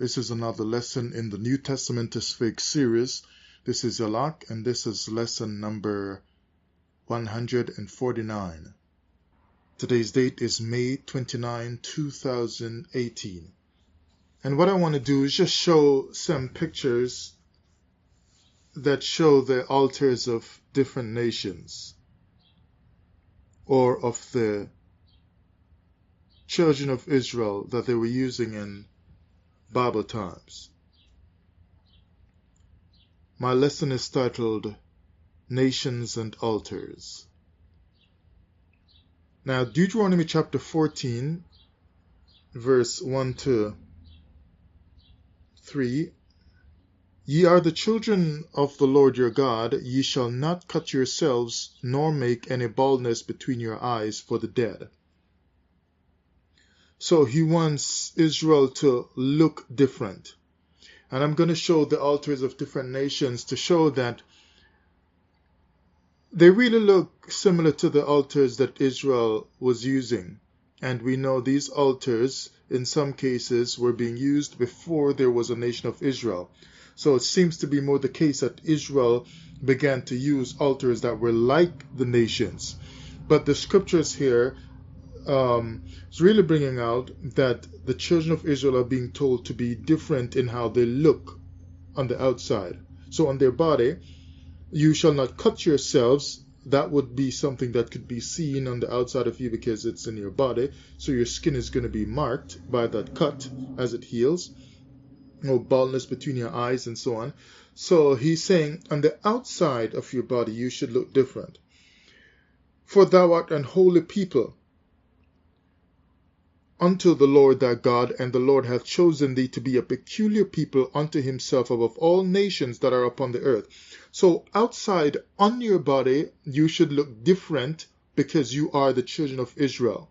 This is another lesson in the New Testament is Fake series. This is Yalak, and this is lesson number 149. Today's date is May 29, 2018. And what I want to do is just show some pictures that show the altars of different nations, or of the children of Israel that they were using in Bible times. My lesson is titled Nations and Altars. Now, Deuteronomy chapter 14, verse 1 to 3. Ye are the children of the Lord your God. Ye shall not cut yourselves, nor make any baldness between your eyes for the dead. So he wants Israel to look different. And I'm going to show the altars of different nations to show that they really look similar to the altars that Israel was using. And we know these altars, in some cases, were being used before there was a nation of Israel. So it seems to be more the case that Israel began to use altars that were like the nations. But the scriptures here is really bringing out that the children of Israel are being told to be different in how they look on the outside. So on their body, you shall not cut yourselves. That would be something that could be seen on the outside of you because it's in your body. So your skin is going to be marked by that cut as it heals. No baldness between your eyes and so on. So he's saying on the outside of your body, you should look different. For thou art an holy people unto the Lord thy God, and the Lord hath chosen thee to be a peculiar people unto himself above all nations that are upon the earth. So outside on your body, you should look different because you are the children of Israel.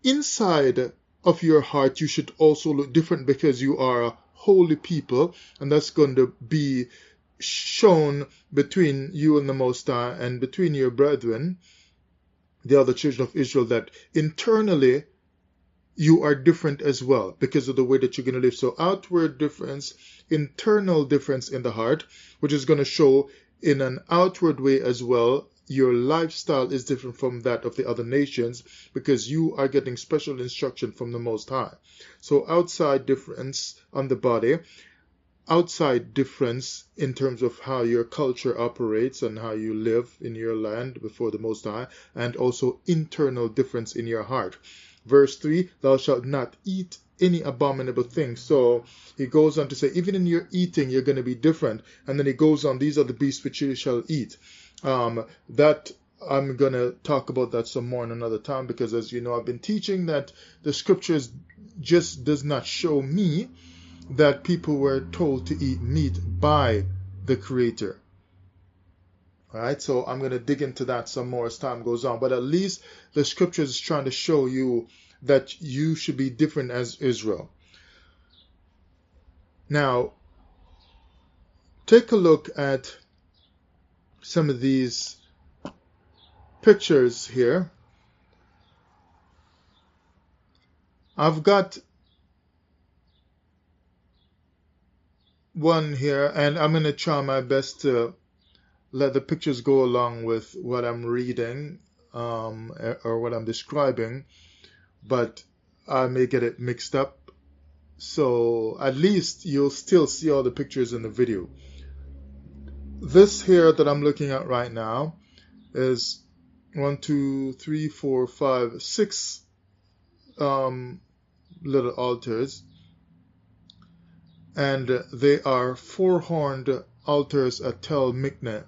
Inside of your heart, you should also look different because you are a holy people, and that's going to be shown between you and the Most High and between your brethren, the other children of Israel, that internally you are different as well because of the way that you're going to live. So outward difference, internal difference in the heart, which is going to show in an outward way as well. Your lifestyle is different from that of the other nations because you are getting special instruction from the Most High. So outside difference on the body, outside difference in terms of how your culture operates and how you live in your land before the Most High, and also internal difference in your heart. Verse 3, thou shalt not eat any abominable thing. So he goes on to say, even in your eating, you're going to be different. And then he goes on, these are the beasts which you shall eat. That I'm going to talk about that some more in another time, because as you know, I've been teaching that the scriptures just does not show me that people were told to eat meat by the Creator. All right, so I'm going to dig into that some more as time goes on. But at least the scriptures is trying to show you that you should be different as Israel. Now, take a look at some of these pictures here. I've got one here, and I'm going to try my best to let the pictures go along with what I'm reading or what I'm describing, but I may get it mixed up. So at least you'll still see all the pictures in the video. This here that I'm looking at right now is 1, 2, 3, 4, 5, 6 little altars, and they are 4-horned altars at Tel Mikne,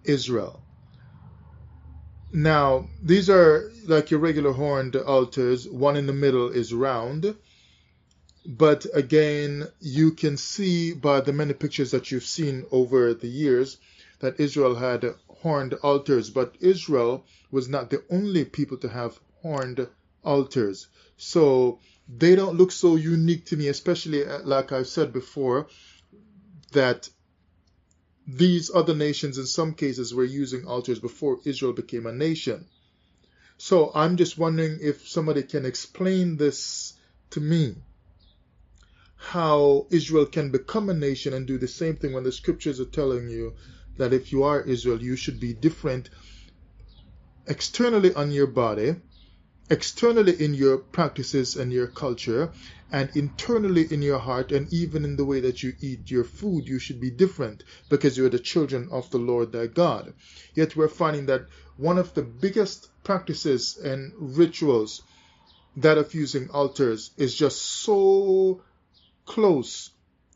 Israel. Now, these are like your regular horned altars. One in the middle is round. But again, you can see by the many pictures that you've seen over the years that Israel had horned altars. But Israel was not the only people to have horned altars. So they don't look so unique to me, especially like I've said before, that these other nations in some cases were using altars before Israel became a nation. So I'm just wondering if somebody can explain this to me. how Israel can become a nation and do the same thing when the scriptures are telling you that if you are Israel, you should be different externally on your body, externally in your practices and your culture, and internally in your heart, and even in the way that you eat your food, you should be different because you are the children of the Lord thy God. Yet we're finding that one of the biggest practices and rituals, that of using altars, is just so close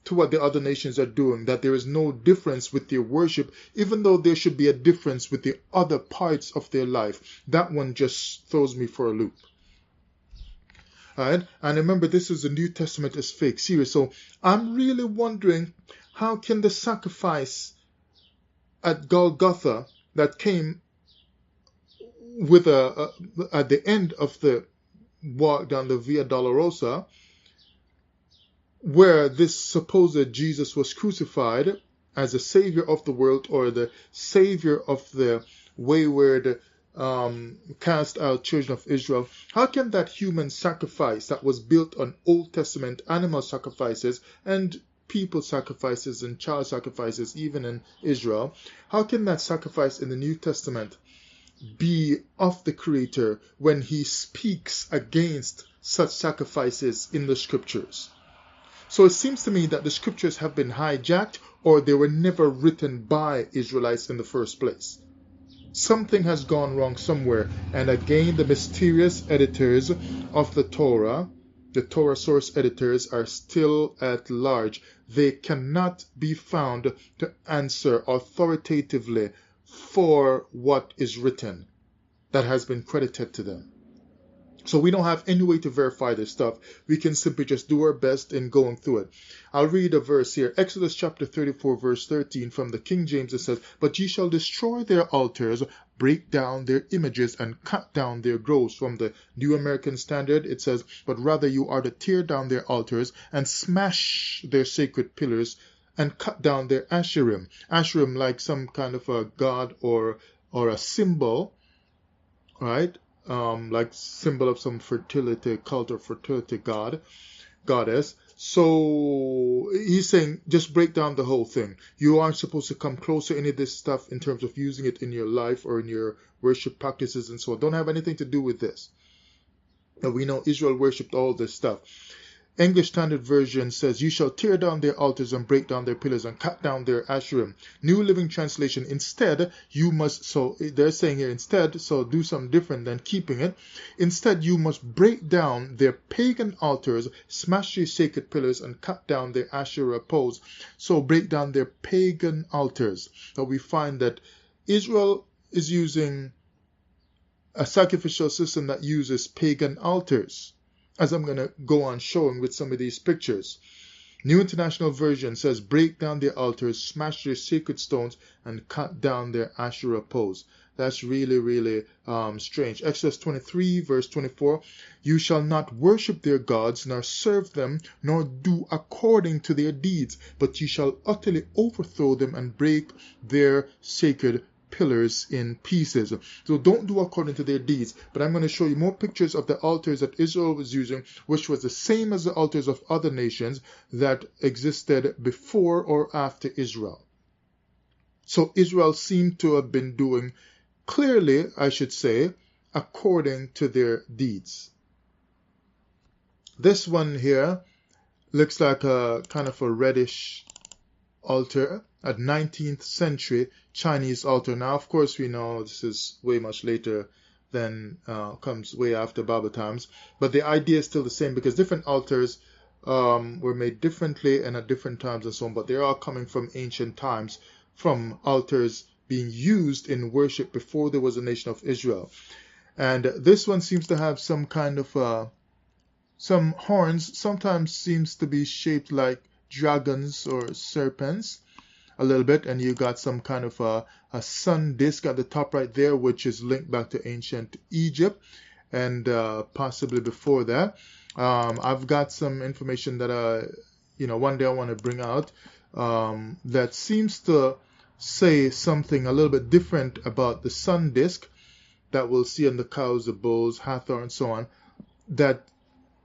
to what the other nations are doing that there is no difference with their worship, even though there should be a difference with the other parts of their life. That one just throws me for a loop. Alright, and remember, this is the New Testament is fake series, so I'm really wondering, how can the sacrifice at Golgotha that came with at the end of the walk down the Via Dolorosa, where this supposed Jesus was crucified as a savior of the world, or the savior of the wayward, cast out children of Israel, how can that human sacrifice that was built on Old Testament animal sacrifices and people sacrifices and child sacrifices, even in Israel, how can that sacrifice in the New Testament be of the Creator when he speaks against such sacrifices in the scriptures? So it seems to me that the scriptures have been hijacked, or they were never written by Israelites in the first place. Something has gone wrong somewhere, and again the mysterious editors of the Torah source editors, are still at large. They cannot be found to answer authoritatively for what is written that has been credited to them. So we don't have any way to verify this stuff. We can simply just do our best in going through it. I'll read a verse here. Exodus chapter 34, verse 13 from the King James. It says, "But ye shall destroy their altars, break down their images, and cut down their groves." From the New American Standard, it says, "But rather you are to tear down their altars and smash their sacred pillars and cut down their asherim." Asherim, like some kind of a god or a symbol, right? Like symbol of some fertility cult or fertility goddess. So he's saying, just break down the whole thing. You aren't supposed to come close to any of this stuff in terms of using it in your life or in your worship practices and so on. Don't have anything to do with this. Now, we know Israel worshipped all this stuff. English Standard Version says, "You shall tear down their altars and break down their pillars and cut down their asherim." New Living Translation, "Instead, you must," so they're saying here instead, so do something different than keeping it. "Instead, you must break down their pagan altars, smash their sacred pillars, and cut down their Asherah poles." So break down their pagan altars. So we find that Israel is using a sacrificial system that uses pagan altars, as I'm going to go on showing with some of these pictures. New International Version says, "Break down their altars, smash their sacred stones, and cut down their Asherah poles." That's really, really strange. Exodus 23, verse 24, "You shall not worship their gods, nor serve them, nor do according to their deeds, but you shall utterly overthrow them and break their sacred pillars in pieces." So don't do according to their deeds. But I'm going to show you more pictures of the altars that Israel was using, which was the same as the altars of other nations that existed before or after Israel. So Israel seemed to have been doing clearly, I should say, according to their deeds. This one here looks like a kind of a reddish altar, a 19th century Chinese altar. Now, of course, we know this is way much later than comes way after Bible times, but the idea is still the same, because different altars were made differently and at different times and so on, but they're all coming from ancient times, from altars being used in worship before there was a nation of Israel. And this one seems to have some kind of some horns, sometimes seems to be shaped like dragons or serpents a little bit, and you got some kind of a sun disk at the top right there, which is linked back to ancient Egypt and possibly before that. I've got some information that one day I want to bring out that seems to say something a little bit different about the sun disk that we'll see on the cows, the bulls, Hathor, and so on, that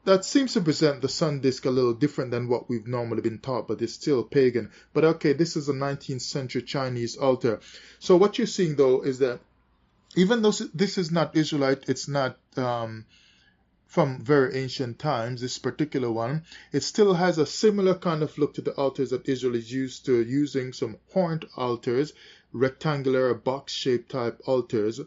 that seems to present the sun disk a little different than what we've normally been taught, but it's still pagan. But okay, this is a 19th century Chinese altar. So what you're seeing though is that even though this is not Israelite, it's not from very ancient times, this particular one, it still has a similar kind of look to the altars that Israel is used to, using some horned altars, rectangular box-shaped type altars,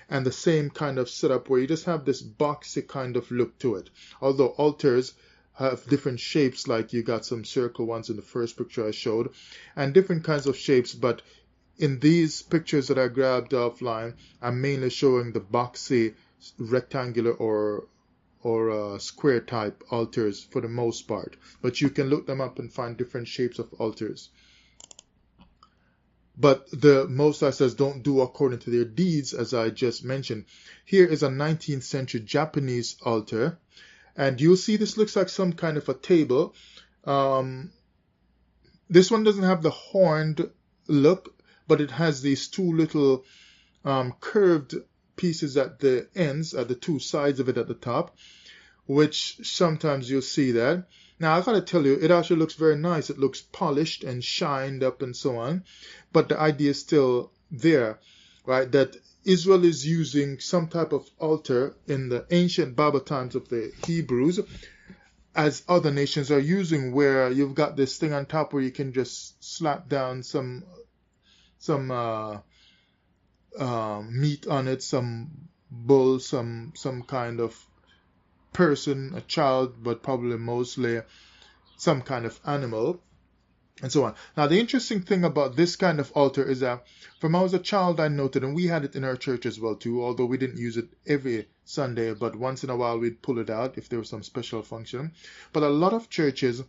and the same kind of setup where you just have this boxy kind of look to it. Although altars have different shapes, like you got some circle ones in the first picture I showed, and different kinds of shapes, but in these pictures that I grabbed offline, I'm mainly showing the boxy rectangular or square type altars for the most part, but you can look them up and find different shapes of altars. But the Most High says don't do according to their deeds, as I just mentioned. Here is a 19th century Japanese altar, and you'll see this looks like some kind of a table. This one doesn't have the horned look, but it has these two little curved pieces at the ends, at the two sides of it at the top, which sometimes you'll see that. Now, I gotta tell you, it actually looks very nice. It looks polished and shined up and so on. But the idea is still there, right? That Israel is using some type of altar in the ancient Bible times of the Hebrews, as other nations are using, where you've got this thing on top where you can just slap down some meat on it, some bull, some kind of person, a child, but probably mostly some kind of animal, and so on. Now, the interesting thing about this kind of altar is that from I was a child, I noted, and we had it in our church as well too, although we didn't use it every Sunday, but once in a while we'd pull it out if there was some special function. But a lot of churches,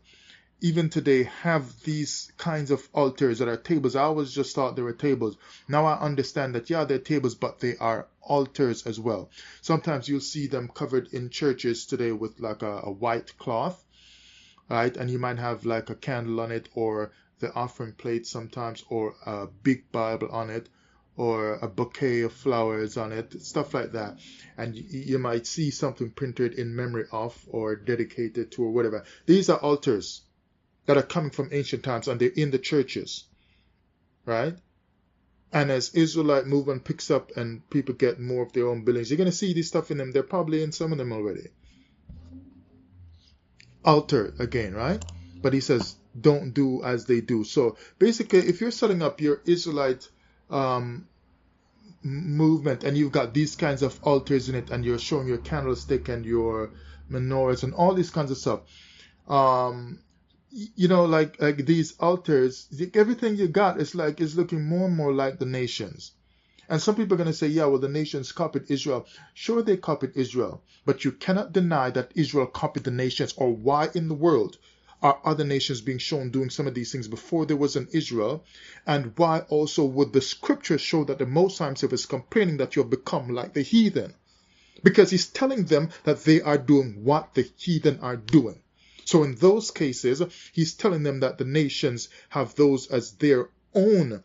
even today, have these kinds of altars that are tables. I always just thought they were tables. Now I understand that, yeah, they're tables, but they are altars as well. Sometimes you'll see them covered in churches today with like a white cloth, right? And you might have like a candle on it, or the offering plate sometimes, or a big Bible on it, or a bouquet of flowers on it, stuff like that. And you might see something printed in memory of or dedicated to or whatever. These are altars that are coming from ancient times, and they're in the churches, right? And as Israelite movement picks up and people get more of their own buildings, you're going to see this stuff in them. They're probably in some of them already. Altar again, right? But he says, don't do as they do. So basically, if you're setting up your Israelite movement and you've got these kinds of altars in it, and you're showing your candlestick and your menorahs and all these kinds of stuff, you know, like these altars, everything you got is looking more and more like the nations. And some people are going to say, yeah, well, the nations copied Israel. Sure, they copied Israel, but you cannot deny that Israel copied the nations. Or why in the world are other nations being shown doing some of these things before there was an Israel? And why also would the scriptures show that the Most High Himself is complaining that you have become like the heathen? Because He's telling them that they are doing what the heathen are doing. So in those cases, He's telling them that the nations have those as their own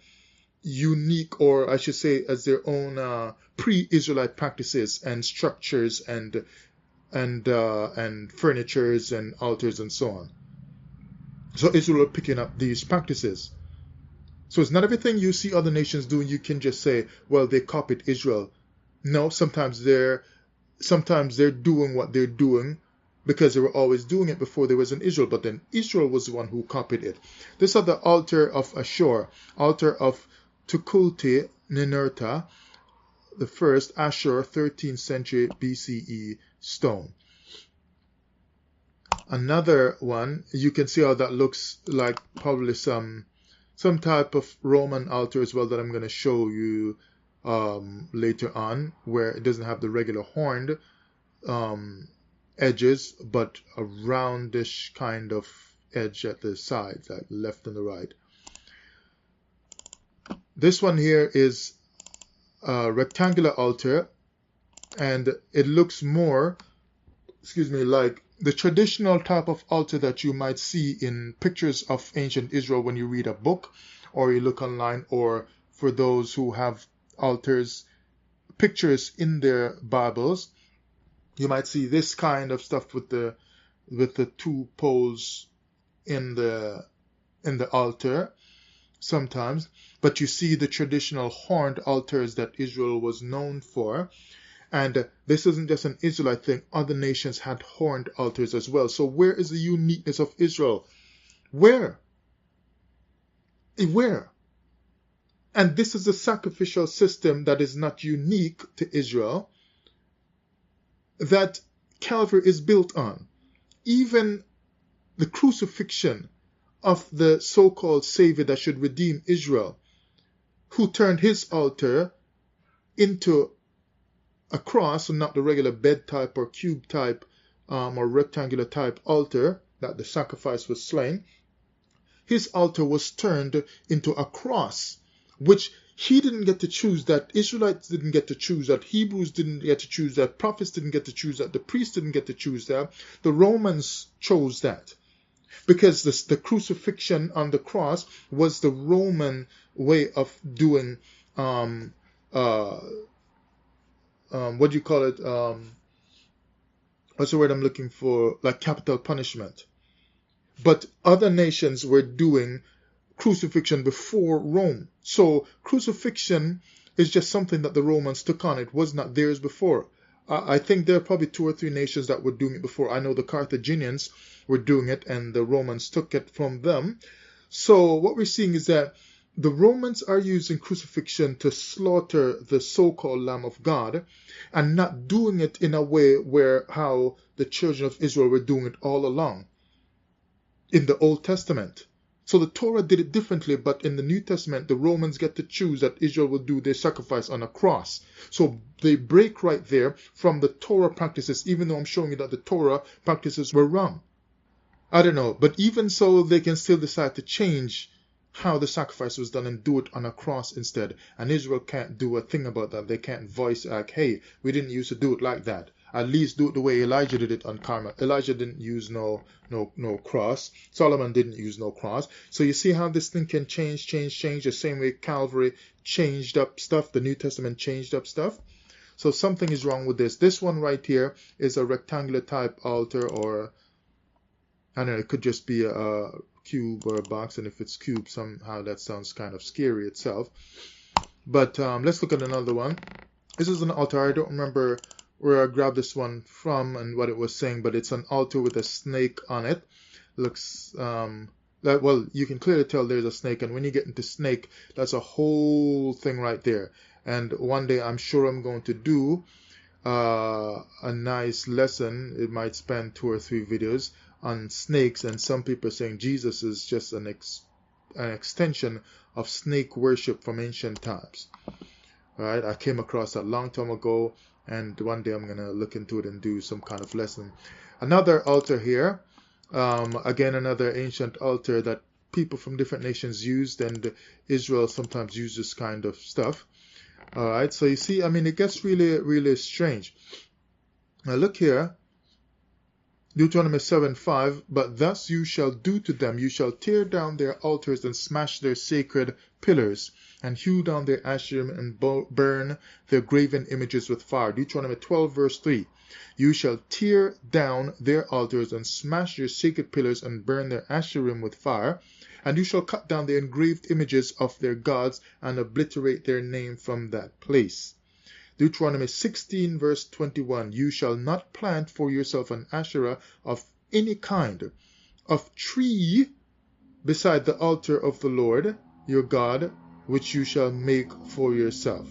unique, or I should say as their own pre-Israelite practices and structures and furnitures and altars and so on. So Israel are picking up these practices. So it's not everything you see other nations doing you can just say, well, they copied Israel. No, sometimes they're doing what they're doing because they were always doing it before there was an Israel, but then Israel was the one who copied it. This is the altar of Ashur, altar of Tukulti Ninurta, the first Ashur, 13th century BCE stone. Another one, you can see how that looks like probably some type of Roman altar as well that I'm going to show you later on, where it doesn't have the regular horned edges, but a roundish kind of edge at the sides, like left and the right. This one here is a rectangular altar, and it looks more, like the traditional type of altar that you might see in pictures of ancient Israel when you read a book or you look online, or for those who have altars, pictures in their Bibles. You might see this kind of stuff with the with the two poles in the altar sometimes, but you see the traditional horned altars that Israel was known for. And this isn't just an Israelite thing. Other nations had horned altars as well. So where is the uniqueness of Israel? Where? And this is a sacrificial system that is not unique to Israel, that Calvary is built on. Even the crucifixion of the so-called Savior that should redeem Israel, who turned his altar into a cross and not the regular bed type or cube type or rectangular type altar that the sacrifice was slain. His altar was turned into a cross, which he didn't get to choose, that Israelites didn't get to choose, that Hebrews didn't get to choose, that prophets didn't get to choose, that the priests didn't get to choose that. The Romans chose that, because the crucifixion on the cross was the Roman way of doing what do you call it? What's the word I'm looking for? Like capital punishment. But other nations were doing crucifixion before Rome. So crucifixion is just something that the Romans took on. It was not theirs before. I think there are probably 2 or 3 nations that were doing it before. I know the Carthaginians were doing it and the Romans took it from them. So what we're seeing is that the Romans are using crucifixion to slaughter the so-called Lamb of God, and not doing it in a way where how the children of Israel were doing it all along in the Old Testament. So the Torah did it differently, but in the New Testament, the Romans get to choose that Israel will do their sacrifice on a cross. So they break right there from the Torah practices, even though I'm showing you that the Torah practices were wrong. I don't know, but even so, they can still decide to change how the sacrifice was done and do it on a cross instead. And Israel can't do a thing about that. They can't voice like, hey, we didn't used to do it like that. At least do it the way Elijah did it on Carmel. Elijah didn't use no cross. Solomon didn't use no cross. So you see how this thing can change the same way Calvary changed up stuff. The New Testament changed up stuff. So something is wrong with this. This one right here is a rectangular type altar, or I don't know, it could just be a cube or a box, and if it's cube, somehow that sounds kind of scary itself. But let's look at another one. This is an altar. I don't remember where I grabbed this one from and what it was saying, but it's an altar with a snake on it. Looks well, you can clearly tell there's a snake, and when you get into snake, that's a whole thing right there. And one day I'm sure I'm going to do a nice lesson. It might span 2 or 3 videos on snakes, and some people are saying Jesus is just an extension of snake worship from ancient times. All right, I came across that a long time ago, and one day I'm going to look into it and do some kind of lesson. Another altar here, again another ancient altar that people from different nations used, and Israel sometimes uses this kind of stuff. All right, so you see, I mean, it gets really strange. Now look here, Deuteronomy 7:5, but thus you shall do to them, you shall tear down their altars and smash their sacred pillars, and hew down their asherim and burn their graven images with fire. Deuteronomy 12 verse 3, you shall tear down their altars and smash their sacred pillars and burn their asherim with fire, and you shall cut down the engraved images of their gods and obliterate their name from that place. Deuteronomy 16 verse 21, you shall not plant for yourself an Asherah of any kind of tree beside the altar of the Lord your God, which you shall make for yourself.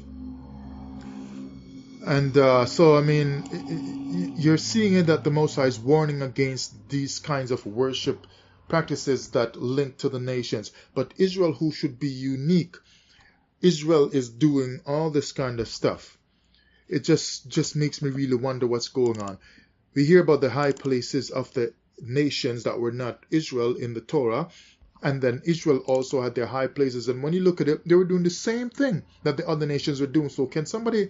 And so, I mean, you're seeing it that the Most High is warning against these kinds of worship practices that link to the nations. But Israel, who should be unique, Israel is doing all this kind of stuff. It just makes me really wonder what's going on. We hear about the high places of the nations that were not Israel in the Torah, and then Israel also had their high places. And when you look at it, they were doing the same thing that the other nations were doing. So can somebody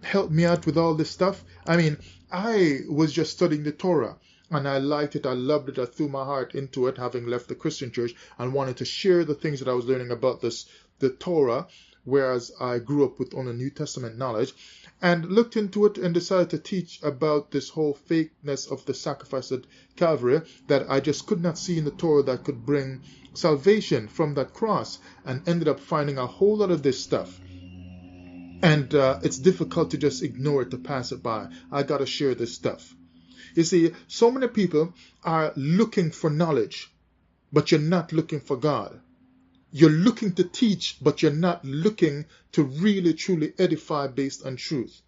help me out with all this stuff? I mean, I was just studying the Torah, and I liked it, I loved it, I threw my heart into it, having left the Christian church, and wanted to share the things that I was learning about the Torah, whereas I grew up with only New Testament knowledge. and looked into it and decided to teach about this whole fakeness of the sacrifice at Calvary that I just could not see in the Torah that could bring salvation from that cross, and ended up finding a whole lot of this stuff. And it's difficult to just ignore it, to pass it by. I got to share this stuff. You see, so many people are looking for knowledge, but you're not looking for God. You're looking to teach, but you're not looking to really truly edify based on truth.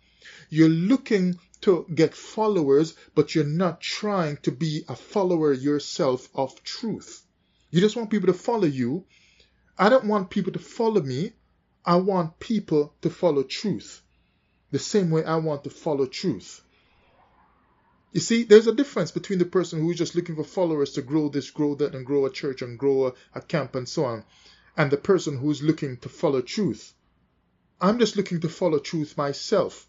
You're looking to get followers, but you're not trying to be a follower yourself of truth. You just want people to follow you. I don't want people to follow me. I want people to follow truth, the same way I want to follow truth. You see, there's a difference between the person who is just looking for followers to grow this, grow that, and grow a church and grow a camp and so on, and the person who's looking to follow truth. I'm just looking to follow truth myself.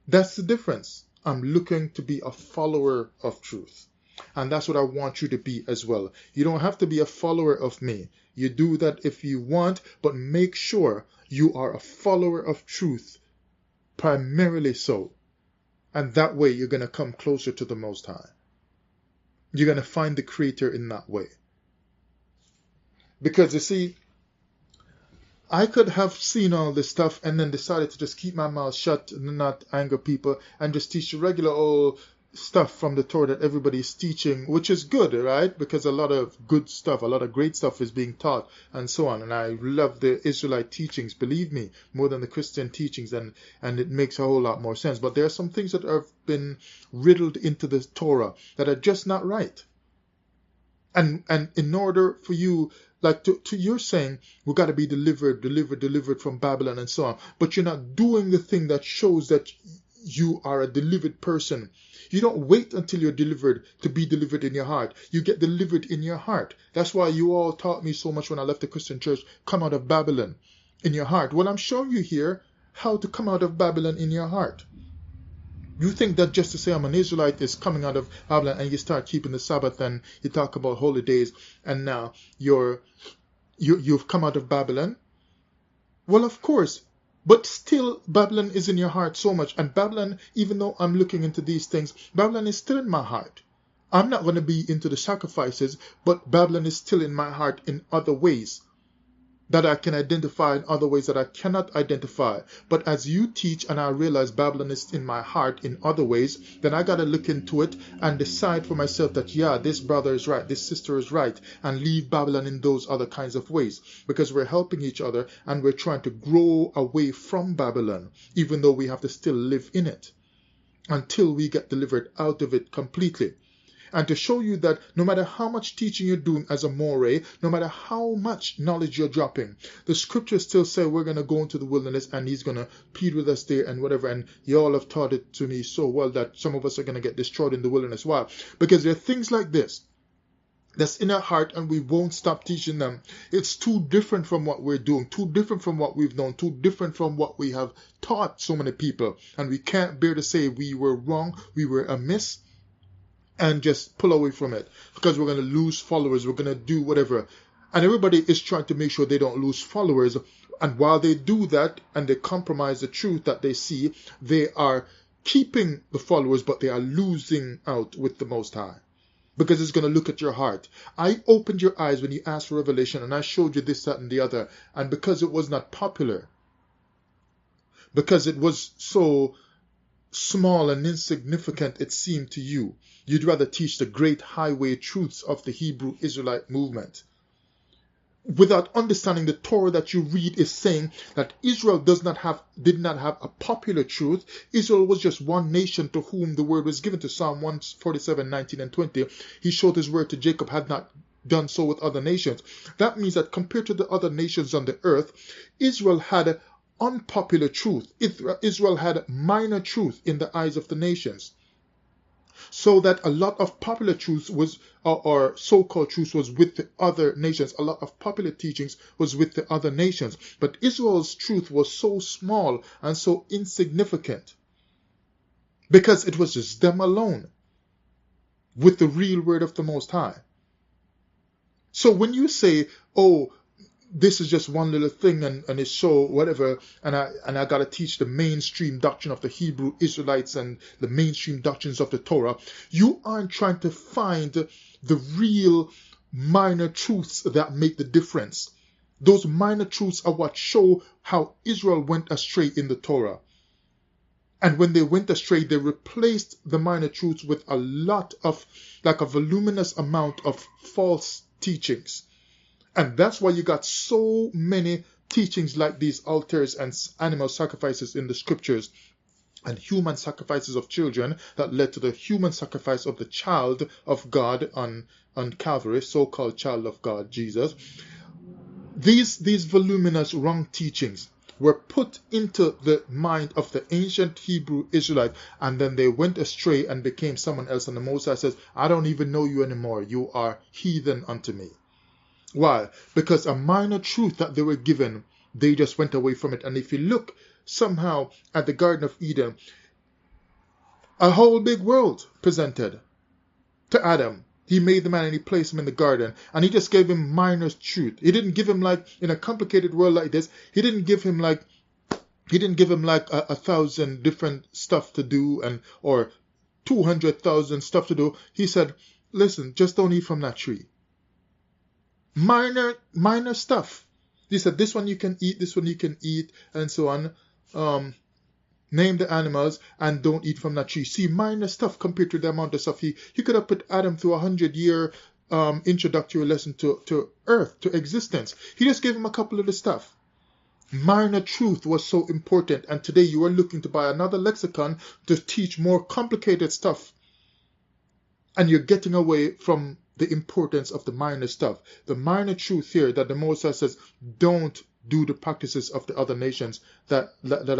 That's the difference. I'm looking to be a follower of truth. And that's what I want you to be as well. You don't have to be a follower of me. You do that if you want, but make sure you are a follower of truth, primarily so. And that way you're going to come closer to the Most High. You're going to find the Creator in that way. Because you see, I could have seen all this stuff and then decided to just keep my mouth shut and not anger people and just teach the regular old stuff from the Torah that everybody's teaching, which is good, right? Because a lot of good stuff, a lot of great stuff is being taught and so on. And I love the Israelite teachings, believe me, more than the Christian teachings, and it makes a whole lot more sense. But there are some things that have been riddled into the Torah that are just not right. And in order for you, like to you're saying, we got to be delivered from Babylon and so on. But you're not doing the thing that shows that you are a delivered person. You don't wait until you're delivered to be delivered in your heart. You get delivered in your heart. That's why you all taught me so much when I left the Christian church, come out of Babylon in your heart. Well, I'm showing you here how to come out of Babylon in your heart. You think that just to say I'm an Israelite is coming out of Babylon, and you start keeping the Sabbath and you talk about holy days, and now you've come out of Babylon? Well, of course. But still, Babylon is in your heart so much. And Babylon, even though I'm looking into these things, Babylon is still in my heart. I'm not going to be into the sacrifices, but Babylon is still in my heart in other ways that I can identify, in other ways that I cannot identify. But as you teach and I realize Babylon is in my heart in other ways, then I got to look into it and decide for myself that, yeah, this brother is right, this sister is right, and leave Babylon in those other kinds of ways. Because we're helping each other and we're trying to grow away from Babylon, even though we have to still live in it until we get delivered out of it completely. And to show you that no matter how much teaching you're doing as a moray, no matter how much knowledge you're dropping, the scriptures still say we're going to go into the wilderness and he's going to plead with us there and whatever. And you all have taught it to me so well that some of us are going to get destroyed in the wilderness. Why? Because there are things like this that's in our heart and we won't stop teaching them. It's too different from what we're doing, too different from what we've known, too different from what we have taught so many people. And we can't bear to say we were wrong, we were amiss, and just pull away from it because we're going to lose followers, we're going to do whatever. And everybody is trying to make sure they don't lose followers. And while they do that and they compromise the truth that they see, they are keeping the followers, but they are losing out with the Most High. Because it's going to look at your heart. I opened your eyes when you asked for revelation, and I showed you this, that, and the other. And because it was not popular, because it was so small and insignificant it seemed to you, you'd rather teach the great highway truths of the Hebrew Israelite movement. Without understanding the Torah that you read is saying that Israel did not have a popular truth. Israel was just one nation to whom the word was given. To Psalm 147, 19 and 20. He showed his word to Jacob, had not done so with other nations. That means that compared to the other nations on the earth, Israel had unpopular truth. Israel had minor truth in the eyes of the nations. So that a lot of popular truths was, or so-called truths was with the other nations. A lot of popular teachings was with the other nations. But Israel's truth was so small and so insignificant because it was just them alone with the real word of the Most High. So when you say, oh, this is just one little thing, and it's so whatever, and I gotta teach the mainstream doctrine of the Hebrew Israelites and the mainstream doctrines of the Torah. You aren't trying to find the real minor truths that make the difference. Those minor truths are what show how Israel went astray in the Torah. And when they went astray, they replaced the minor truths with a lot of, like a voluminous amount of false teachings. And that's why you got so many teachings like these altars and animal sacrifices in the scriptures, and human sacrifices of children that led to the human sacrifice of the child of God on Calvary, so-called child of God, Jesus. These voluminous wrong teachings were put into the mind of the ancient Hebrew Israelite, and then they went astray and became someone else. And the Most High says, I don't even know you anymore. You are heathen unto me. Why? Because a minor truth that they were given, they just went away from it. And if you look somehow at the Garden of Eden, a whole big world presented to Adam. He made the man and he placed him in the garden, and he just gave him minor truth. He didn't give him, like in a complicated world like this, he didn't give him like 1,000 different stuff to do, and or 200,000 stuff to do. He said, listen, just don't eat from that tree. Minor stuff. He said, this one you can eat, this one you can eat, and so on. Name the animals and don't eat from that tree. See, minor stuff compared to the amount of stuff he could have put Adam through 100-year introductory lesson to earth, to existence. He just gave him a couple of the stuff. Minor truth was so important, and today you are looking to buy another lexicon to teach more complicated stuff, and you're getting away from the importance of the minor stuff. The minor truth here that the Most High says, don't do the practices of the other nations that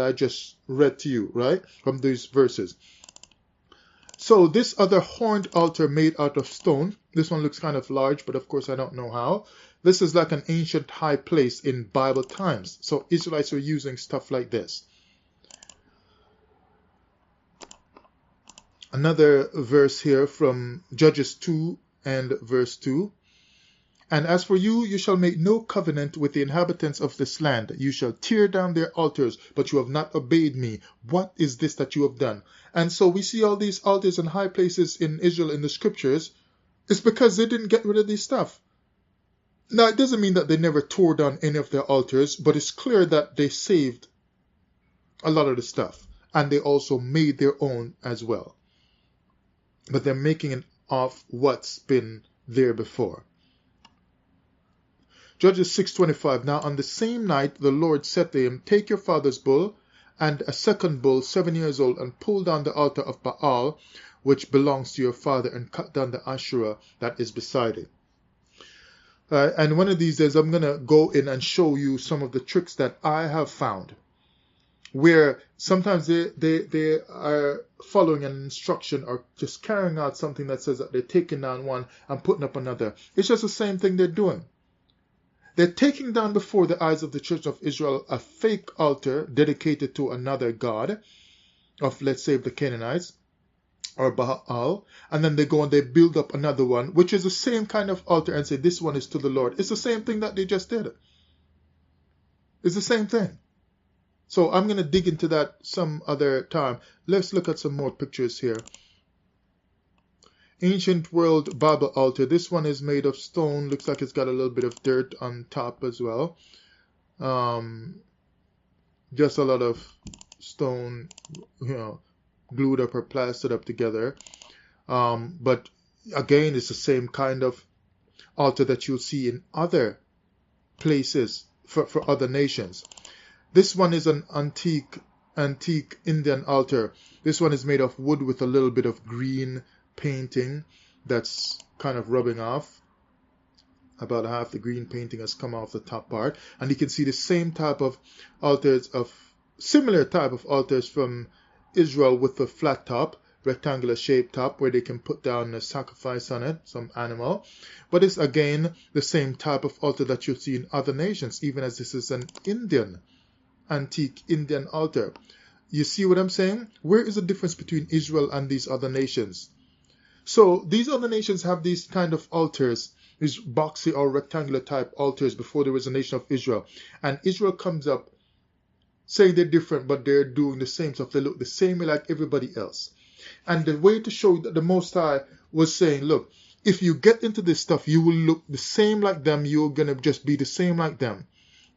I just read to you, right? From these verses. So this other horned altar made out of stone, this one looks kind of large, but of course I don't know how. This is like an ancient high place in Bible times. So Israelites were using stuff like this. Another verse here from Judges 2 and verse 2. And as for you, you shall make no covenant with the inhabitants of this land. You shall tear down their altars, but you have not obeyed me. What is this that you have done? And so we see all these altars and high places in Israel in the scriptures. It's because they didn't get rid of this stuff. Now, it doesn't mean that they never tore down any of their altars, but it's clear that they saved a lot of the stuff. And they also made their own as well. But they're making it off what's been there before. Judges 6:25. Now on the same night the Lord said to him, take your father's bull and a second bull 7 years old, and pull down the altar of Baal, which belongs to your father, and cut down the Asherah that is beside it. And one of these days I'm going to go in and show you some of the tricks that I have found, where sometimes they are following an instruction or just carrying out something that says that they're taking down one and putting up another. It's just the same thing they're doing. They're taking down before the eyes of the children of Israel a fake altar dedicated to another god of, let's say, the Canaanites or Baal, and then they go and they build up another one, which is the same kind of altar, and say this one is to the Lord. It's the same thing that they just did. It's the same thing. So I'm going to dig into that some other time. Let's look at some more pictures here. Ancient world Bible altar. This one is made of stone. Looks like it's got a little bit of dirt on top as well. Just a lot of stone, glued up or plastered up together. But again, it's the same kind of altar that you'll see in other places for other nations. This one is an antique Indian altar. This one is made of wood with a little bit of green painting that's kind of rubbing off. About half the green painting has come off the top part, and you can see the same type of altars, similar type of altars from Israel with the flat top, rectangular shaped top, where they can put down a sacrifice on it, some animal. But it's again the same type of altar that you'll see in other nations, even as this is an antique Indian altar. You see what I'm saying? Where is the difference between Israel and these other nations? So these other nations have these kind of altars these boxy or rectangular type altars before there was a nation of Israel. And Israel comes up saying they're different, but they're doing the same stuff. They look the same way like everybody else. And the way to show that the Most High was saying, look, if you get into this stuff, you will look the same like them. You're going to just be the same like them.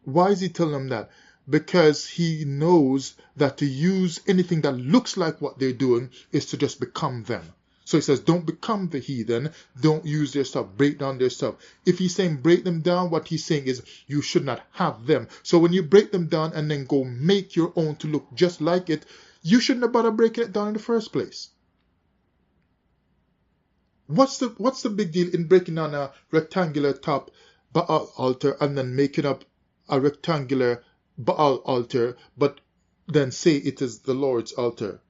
Why is he telling them that? Because he knows that to use anything that looks like what they're doing is to just become them. So he says, don't become the heathen. Don't use their stuff. Break down their stuff. If he's saying break them down, what he's saying is you should not have them. So when you break them down and then go make your own to look just like it, you shouldn't have bothered breaking it down in the first place. What's the big deal in breaking down a rectangular top Baal altar and then making up a rectangular Baal altar, but then say it is the Lord's altar?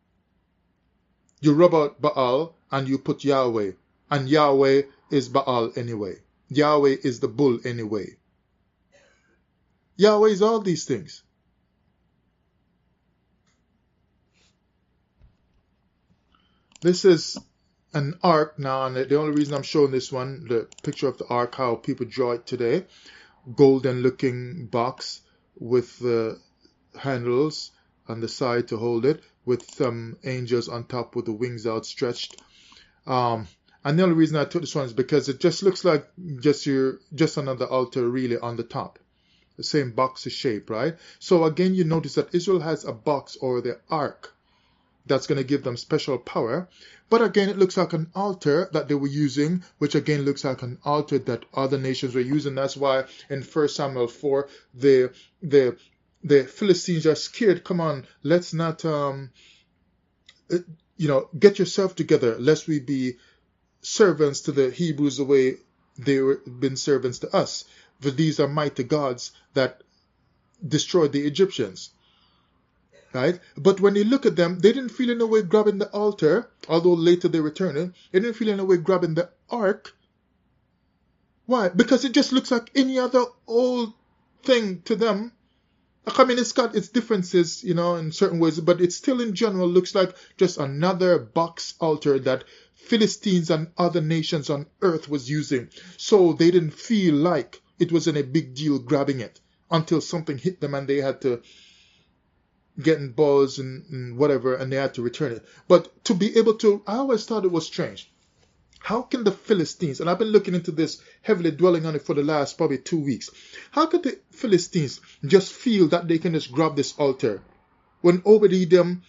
You rub out Baal and you put Yahweh, and Yahweh is Baal anyway. Yahweh is the bull anyway. Yahweh is all these things. This is an ark now, and the only reason I'm showing this one, the picture of the ark, how people draw it today. Golden looking box with the handles on the side to hold it, with some angels on top with the wings outstretched. And the only reason I took this one is because it just looks like just another altar really on the top. The same boxy shape, right? So again, you notice that Israel has a box or the ark that's going to give them special power. But again, it looks like an altar that they were using, which again looks like an altar that other nations were using. That's why in 1 Samuel 4, the Philistines are scared. Come on, let's not, get yourself together, lest we be servants to the Hebrews the way they've been servants to us. For these are mighty gods that destroyed the Egyptians. Right? But when you look at them, they didn't feel in a way grabbing the altar, although later they returned it. They didn't feel in a way grabbing the ark. Why? Because it just looks like any other old thing to them. I mean, it's got its differences, in certain ways, but it still in general looks like just another box altar that Philistines and other nations on earth was using. So they didn't feel like it wasn't a big deal grabbing it until something hit them and they had to get in balls and whatever, and they had to return it. But to be able to, I always thought it was strange. How can the Philistines, and I've been looking into this, heavily dwelling on it for the last probably 2 weeks. How could the Philistines just feel that they can just grab this altar? When Obed-Edom,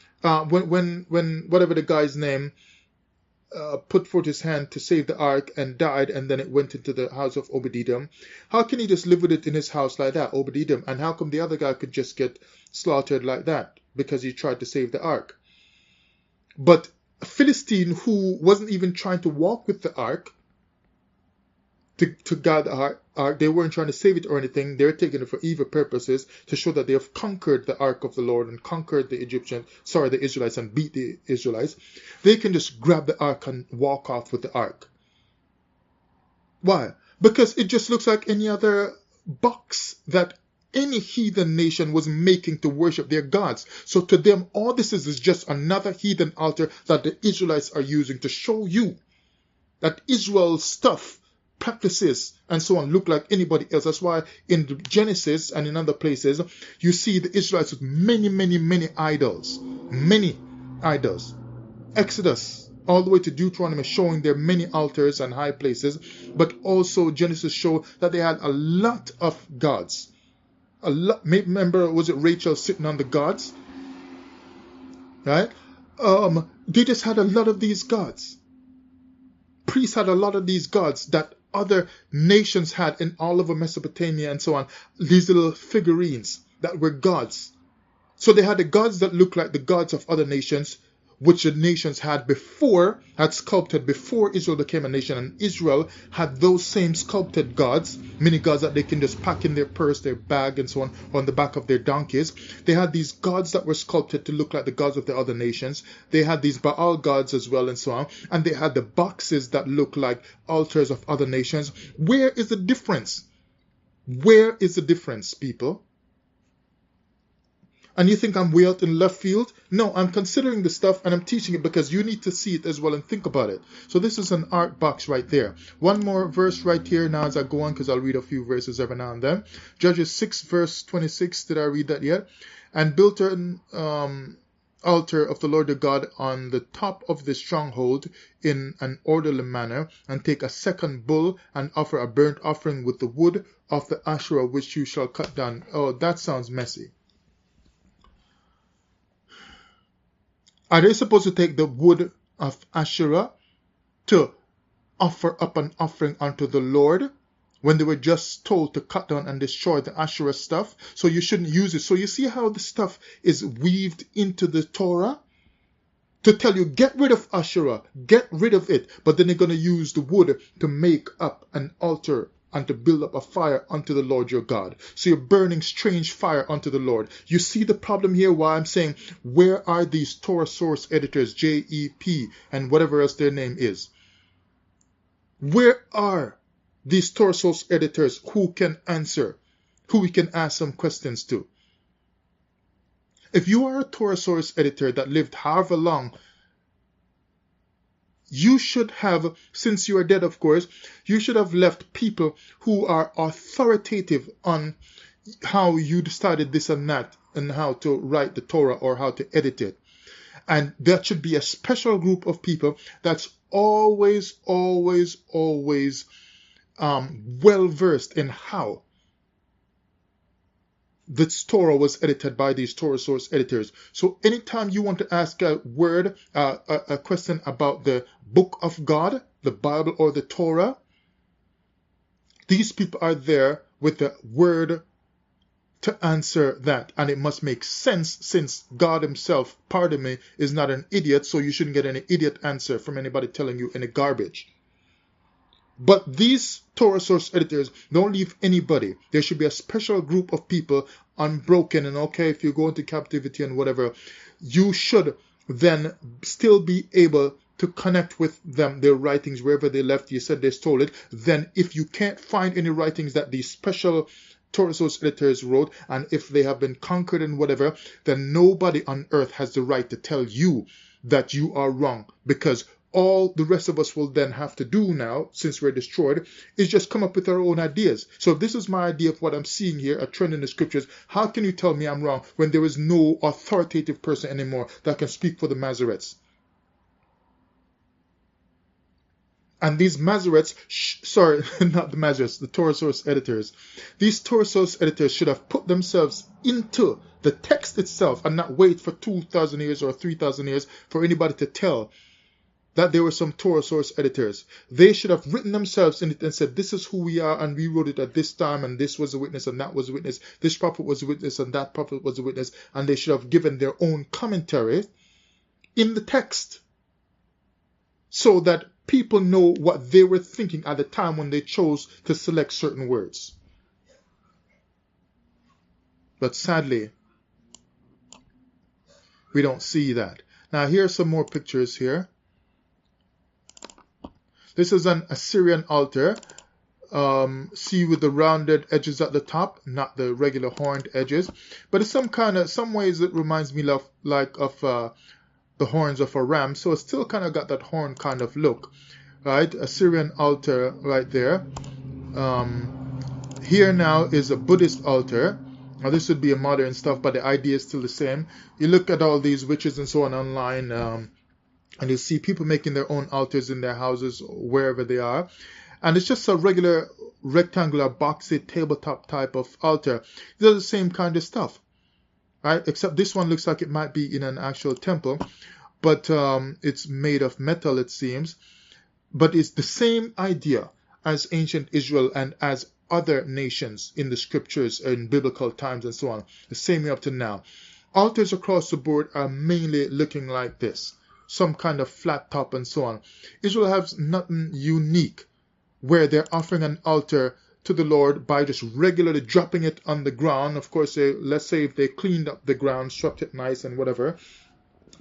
when whatever the guy's name, put forth his hand to save the ark and died, and then it went into the house of Obed-Edom. How can he just live with it in his house like that, Obed-Edom? And how come the other guy could just get slaughtered like that? Because he tried to save the ark. But a Philistine who wasn't even trying to walk with the ark, to guard the ark, they weren't trying to save it or anything. They're taking it for evil purposes to show that they have conquered the ark of the Lord and conquered the Israelites and beat the Israelites. They can just grab the ark and walk off with the ark. Why? Because it just looks like any other box that any heathen nation was making to worship their gods. So to them, all this is just another heathen altar that the Israelites are using to show you that Israel's stuff, practices, and so on look like anybody else. That's why in Genesis and in other places, you see the Israelites with many, many, many idols. Many idols. Exodus, all the way to Deuteronomy, showing their many altars and high places. But also Genesis show that they had a lot of gods. A lot. Remember, was it Rachel sitting on the gods? Right? They just had a lot of these gods. Priests had a lot of these gods that other nations had in all over Mesopotamia and so on. These little figurines that were gods. So they had the gods that looked like the gods of other nations, which the nations had sculpted before Israel became a nation. And Israel had those same sculpted gods, many gods that they can just pack in their purse, their bag, and so on the back of their donkeys. They had these gods that were sculpted to look like the gods of the other nations. They had these Baal gods as well, and so on. And they had the boxes that look like altars of other nations. Where is the difference? Where is the difference, people? And you think I'm way out in left field? No, I'm considering the stuff and I'm teaching it because you need to see it as well and think about it. So this is an art box right there. One more verse right here now as I go on, because I'll read a few verses every now and then. Judges 6 verse 26. Did I read that yet? And built an altar of the Lord your God on the top of the stronghold in an orderly manner, and take a second bull and offer a burnt offering with the wood of the Asherah which you shall cut down. Oh, that sounds messy. Are they supposed to take the wood of Asherah to offer up an offering unto the Lord when they were just told to cut down and destroy the Asherah stuff? So you shouldn't use it. So you see how the stuff is weaved into the Torah to tell you, get rid of Asherah, get rid of it. But then they're going to use the wood to make up an altar and to build up a fire unto the Lord your God. So you're burning strange fire unto the Lord. You see the problem here, why I'm saying, where are these Torah source editors, JEP, and whatever else their name is? Where are these Torah source editors who can answer, who we can ask some questions to? If you are a Torah source editor that lived however long, you should have, since you are dead of course, you should have left people who are authoritative on how you decided this and that and how to write the Torah or how to edit it. And that should be a special group of people that's always well versed in how this Torah was edited by these Torah source editors. So anytime you want to ask a question about the book of God, the Bible or the Torah, these people are there with the word to answer that. And it must make sense, since God himself, pardon me, is not an idiot. So you shouldn't get any idiot answer from anybody telling you any garbage. But these Torah source editors don't leave anybody. There should be a special group of people, unbroken, and okay, if you go into captivity and whatever, you should then still be able to connect with them, their writings, wherever they left. You said they stole it. Then if you can't find any writings that these special Torah source editors wrote, and if they have been conquered and whatever, then nobody on earth has the right to tell you that you are wrong, because all the rest of us will then have to do now, since we're destroyed, is just come up with our own ideas. So if this is my idea of what I'm seeing here, a trend in the scriptures, how can you tell me I'm wrong when there is no authoritative person anymore that can speak for the Masoretes? And these Masoretes, not the Masoretes, the Torah source editors, these Torah source editors should have put themselves into the text itself and not wait for 2,000 years or 3,000 years for anybody to tell that there were some Torah source editors. They should have written themselves in it and said, this is who we are, and we wrote it at this time, and this was a witness, and that was a witness, this prophet was a witness, and that prophet was a witness, and they should have given their own commentary in the text so that people know what they were thinking at the time when they chose to select certain words. But sadly, we don't see that. Now here are some more pictures here. This is an Assyrian altar. See, with the rounded edges at the top, not the regular horned edges. But it's some ways it reminds me of the horns of a ram. So it's still kind of got that horn kind of look, right? Assyrian altar right there. Here now is a Buddhist altar. Now this would be a modern stuff, but the idea is still the same. You look at all these witches and so on online, and you see people making their own altars in their houses, wherever they are. And it's just a regular rectangular, boxy, tabletop type of altar. These are the same kind of stuff, right? Except this one looks like it might be in an actual temple. But it's made of metal, it seems. But it's the same idea as ancient Israel and as other nations in the scriptures in biblical times and so on. The same way up to now. Altars across the board are mainly looking like this. Some kind of flat top and so on. Israel has nothing unique where they're offering an altar to the Lord by just regularly dropping it on the ground. Of course, let's say if they cleaned up the ground, swept it nice and whatever,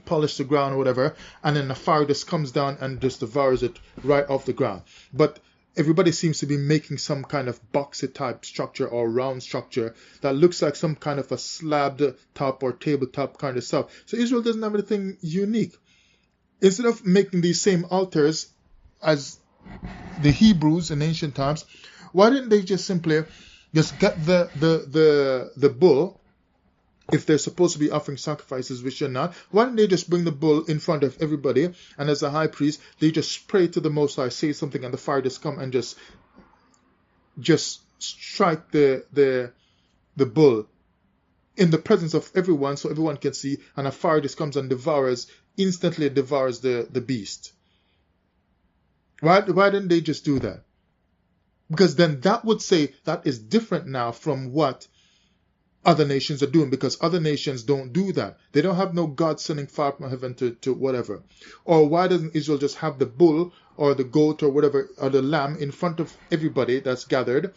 polished the ground or whatever, and then the fire just comes down and just devours it right off the ground. But everybody seems to be making some kind of boxy type structure or round structure that looks like some kind of a slabbed top or tabletop kind of stuff. So Israel doesn't have anything unique. Instead of making these same altars as the Hebrews in ancient times, why didn't they just simply just get the bull, if they're supposed to be offering sacrifices, which they're not? Why didn't they just bring the bull in front of everybody, and as a high priest, they just pray to the Most High, say something, and the fire just come and just strike the bull in the presence of everyone, so everyone can see, and a fire just comes and instantly devours the beast? Why didn't they just do that? Because then that would say that is different now from what other nations are doing, because other nations don't do that. They don't have no God sending fire from heaven to whatever. Or why doesn't Israel just have the bull or the goat or whatever, or the lamb in front of everybody that's gathered,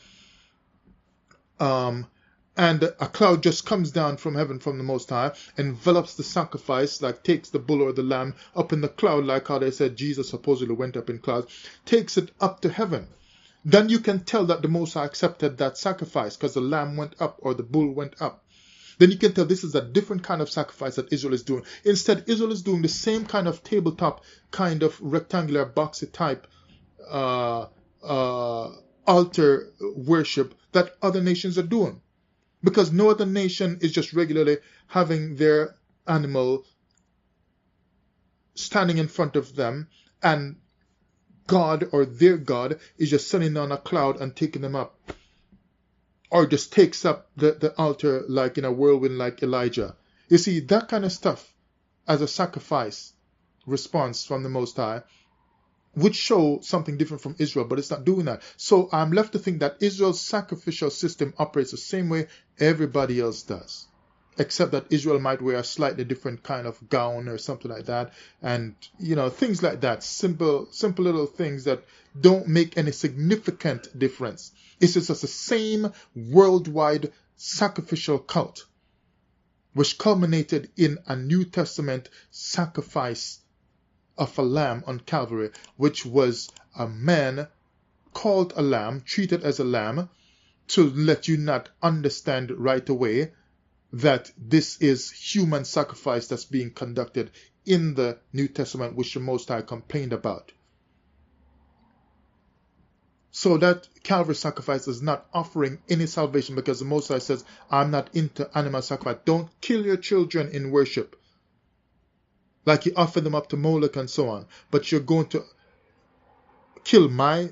and a cloud just comes down from heaven from the Most High, envelops the sacrifice, like takes the bull or the lamb up in the cloud, like how they said Jesus supposedly went up in clouds, takes it up to heaven. Then you can tell that the Most High accepted that sacrifice, because the lamb went up or the bull went up. Then you can tell this is a different kind of sacrifice that Israel is doing. Instead, Israel is doing the same kind of tabletop, kind of rectangular, boxy type altar worship that other nations are doing. Because no other nation is just regularly having their animal standing in front of them, and God or their God is just sending down a cloud and taking them up. Or just takes up the altar like in a whirlwind like Elijah. You see, that kind of stuff as a sacrifice response from the Most High would show something different from Israel, but it's not doing that. So I'm left to think that Israel's sacrificial system operates the same way everybody else does, except that Israel might wear a slightly different kind of gown or something like that, and things like that, simple little things that don't make any significant difference. It's just the same worldwide sacrificial cult, which culminated in a New Testament sacrifice of a lamb on Calvary, which was a man called a lamb, treated as a lamb, to let you not understand right away that this is human sacrifice that's being conducted in the New Testament, which the Most High complained about. So that Calvary sacrifice is not offering any salvation, because the Most High says, I'm not into animal sacrifice. Don't kill your children in worship, like you offer them up to Moloch and so on. But you're going to kill my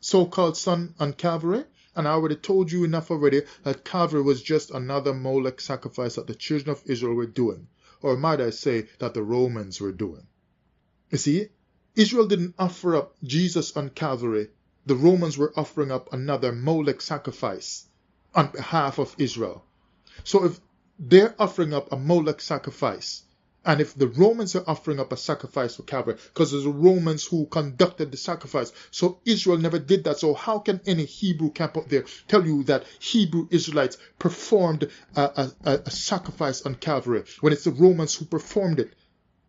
so-called son on Calvary? And I already told you enough already that Calvary was just another Moloch sacrifice that the children of Israel were doing. Or might I say that the Romans were doing. You see, Israel didn't offer up Jesus on Calvary. The Romans were offering up another Moloch sacrifice on behalf of Israel. So if they're offering up a Moloch sacrifice, and if the Romans are offering up a sacrifice for Calvary, because it's the Romans who conducted the sacrifice, so Israel never did that. So how can any Hebrew camp up there tell you that Hebrew Israelites performed a sacrifice on Calvary when it's the Romans who performed it?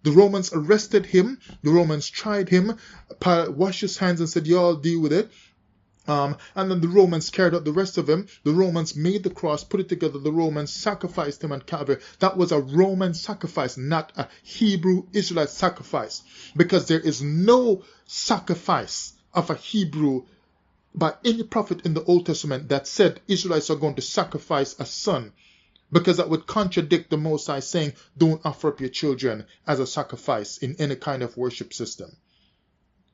The Romans arrested him, the Romans tried him, washed his hands and said, y'all deal with it. And then the Romans carried out the rest of him. The Romans made the cross, put it together. The Romans sacrificed him on Calvary. That was a Roman sacrifice, not a Hebrew Israelite sacrifice. Because there is no sacrifice of a Hebrew by any prophet in the Old Testament that said Israelites are going to sacrifice a son. Because that would contradict the Most High saying, don't offer up your children as a sacrifice in any kind of worship system.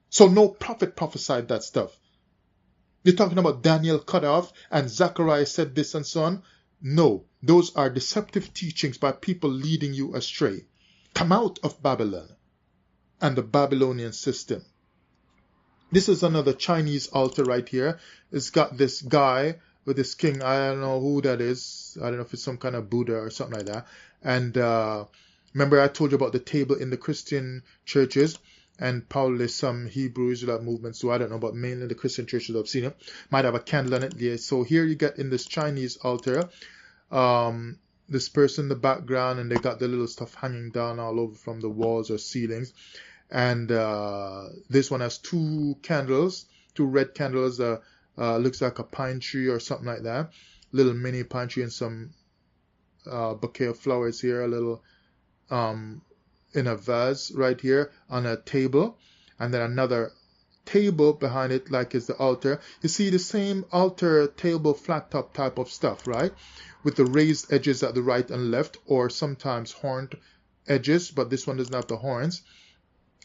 So no prophet prophesied that stuff. You're talking about Daniel cut off and Zechariah said this and so on. No, those are deceptive teachings by people leading you astray. Come out of Babylon and the Babylonian system. This is another Chinese altar right here. It's got this guy with this king. I don't know who that is. I don't know if it's some kind of Buddha or something like that. And remember I told you about the table in the Christian churches, and probably some Hebrew Israelite movements, so I don't know, but mainly the Christian churches I've seen it, might have a candle on it. Yeah. So here you get in this Chinese altar, this person in the background, and they got the little stuff hanging down all over from the walls or ceilings. And this one has two two red candles, looks like a pine tree or something like that. Little mini pine tree and some bouquet of flowers here, a little in a vase right here on a table, and then another table behind it like is the altar. You see the same altar table flat top type of stuff, right? With the raised edges at the right and left, or sometimes horned edges, but this one doesn't have the horns.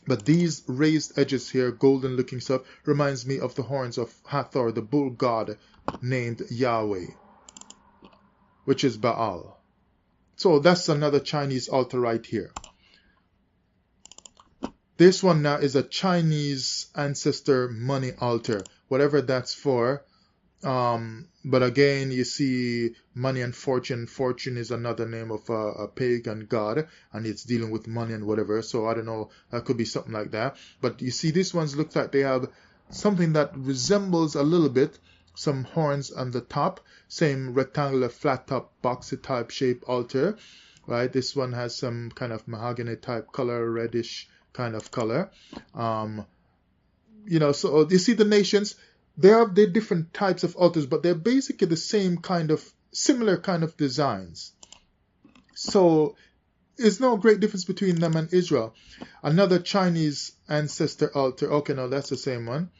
But these raised edges here, golden looking stuff, reminds me of the horns of Hathor, the bull god named Yahweh, which is Baal. So that's another Chinese altar right here. This one now is a Chinese ancestor money altar, whatever that's for. But again, you see money and fortune. Fortune is another name of a pagan god, and it's dealing with money and whatever. So I don't know, that could be something like that. But you see, these ones look like they have something that resembles a little bit some horns on the top. Same rectangular flat top boxy type shape altar, right? This one has some kind of mahogany type color, reddish kind of color. You know, so you see the nations. They're different types of altars, but they're basically the same kind of, similar kind of designs. So there's no great difference between them and Israel. Another Chinese ancestor altar. Okay, no, that's the same one.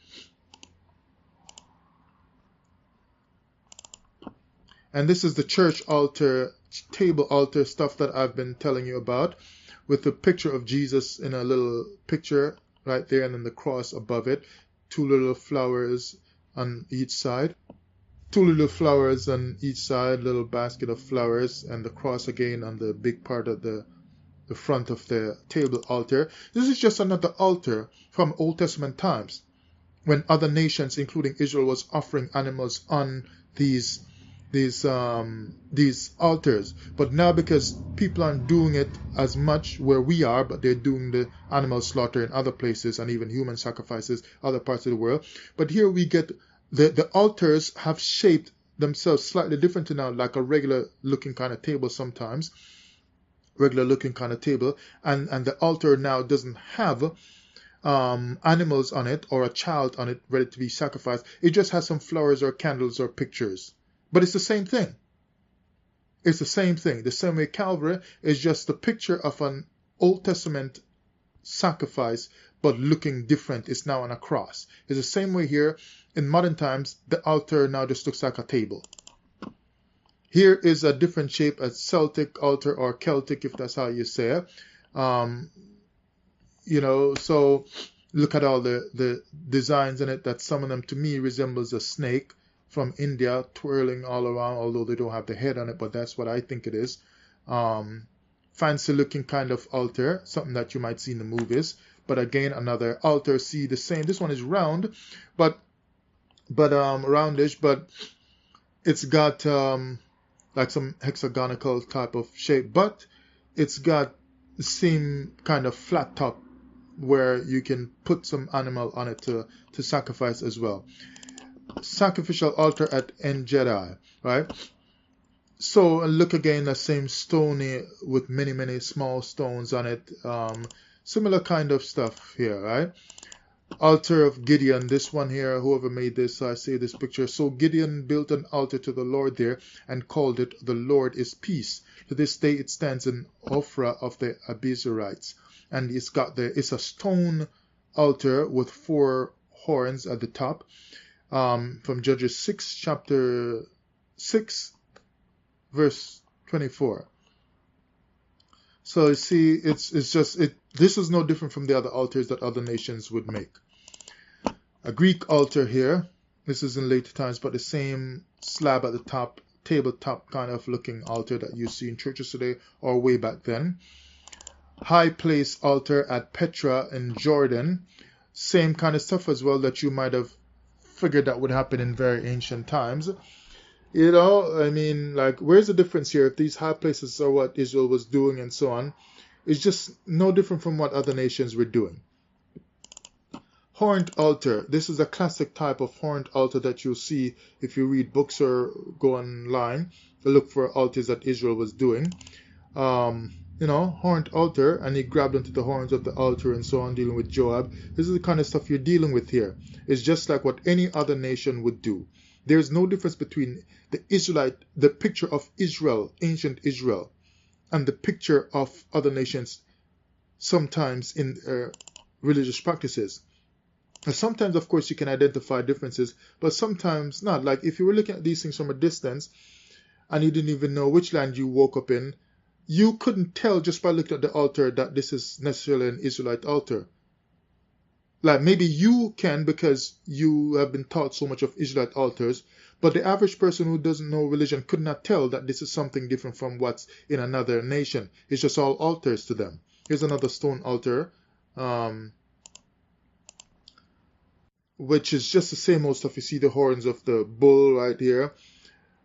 And this is the church altar, table altar stuff that I've been telling you about, with the picture of Jesus in a little picture right there, and then the cross above it. Two little flowers on each side. Two little flowers on each side, little basket of flowers, and the cross again on the big part of the front of the table altar. This is just another altar from Old Testament times, when other nations, including Israel, was offering animals on these altars. But now, because people aren't doing it as much where we are, but they're doing the animal slaughter in other places and even human sacrifices other parts of the world. But here we get the altars have shaped themselves slightly differently now, like a regular looking kind of table sometimes, regular looking kind of table, and the altar now doesn't have animals on it or a child on it ready to be sacrificed. It just has some flowers or candles or pictures. But it's the same thing. It's the same thing. The same way Calvary is just the picture of an Old Testament sacrifice, but looking different. It's now on a cross. It's the same way here. In modern times, the altar now just looks like a table. Here is a different shape, a Celtic altar, or Celtic, if that's how you say it. You know, so look at all the designs in it, that some of them to me resembles a snake from India twirling all around, although they don't have the head on it, but that's what I think it is. Fancy looking kind of altar, something that you might see in the movies. But again, another altar, see the same. This one is round, but roundish, but it's got like some hexagonal type of shape, but it's got the same kind of flat top where you can put some animal on it to sacrifice as well. Sacrificial altar at En Gedi, right? So look again, the same stony with many small stones on it. Similar kind of stuff here, right? Altar of Gideon, this one here, whoever made this, I see this picture. So Gideon built an altar to the Lord there and called it "The Lord is Peace." To this day it stands in Ophrah of the Abiezrites, and it's a stone altar with 4 horns at the top. From Judges 6, chapter 6, verse 24. So you see, this is no different from the other altars that other nations would make. A Greek altar here. This is in later times, but the same slab at the top, tabletop kind of looking altar that you see in churches today or way back then. High place altar at Petra in Jordan. Same kind of stuff as well that you might have figured that would happen in very ancient times. You know, I mean, like, where's the difference here? If these high places are what Israel was doing and so on, it's just no different from what other nations were doing. Horned altar. This is a classic type of horned altar that you'll see if you read books or go online to look for altars that Israel was doing. horned altar, and he grabbed onto the horns of the altar and so on, dealing with Joab. This is the kind of stuff you're dealing with here. It's just like what any other nation would do. There's no difference between the picture of Israel, ancient Israel, and the picture of other nations sometimes in religious practices. And sometimes, of course, you can identify differences, but sometimes not. Like if you were looking at these things from a distance and you didn't even know which land you woke up in, you couldn't tell just by looking at the altar that this is necessarily an Israelite altar. Like maybe you can because you have been taught so much of Israelite altars, but the average person who doesn't know religion could not tell that this is something different from what's in another nation. It's just all altars to them. Here's another stone altar, which is just the same old stuff. You see the horns of the bull right here.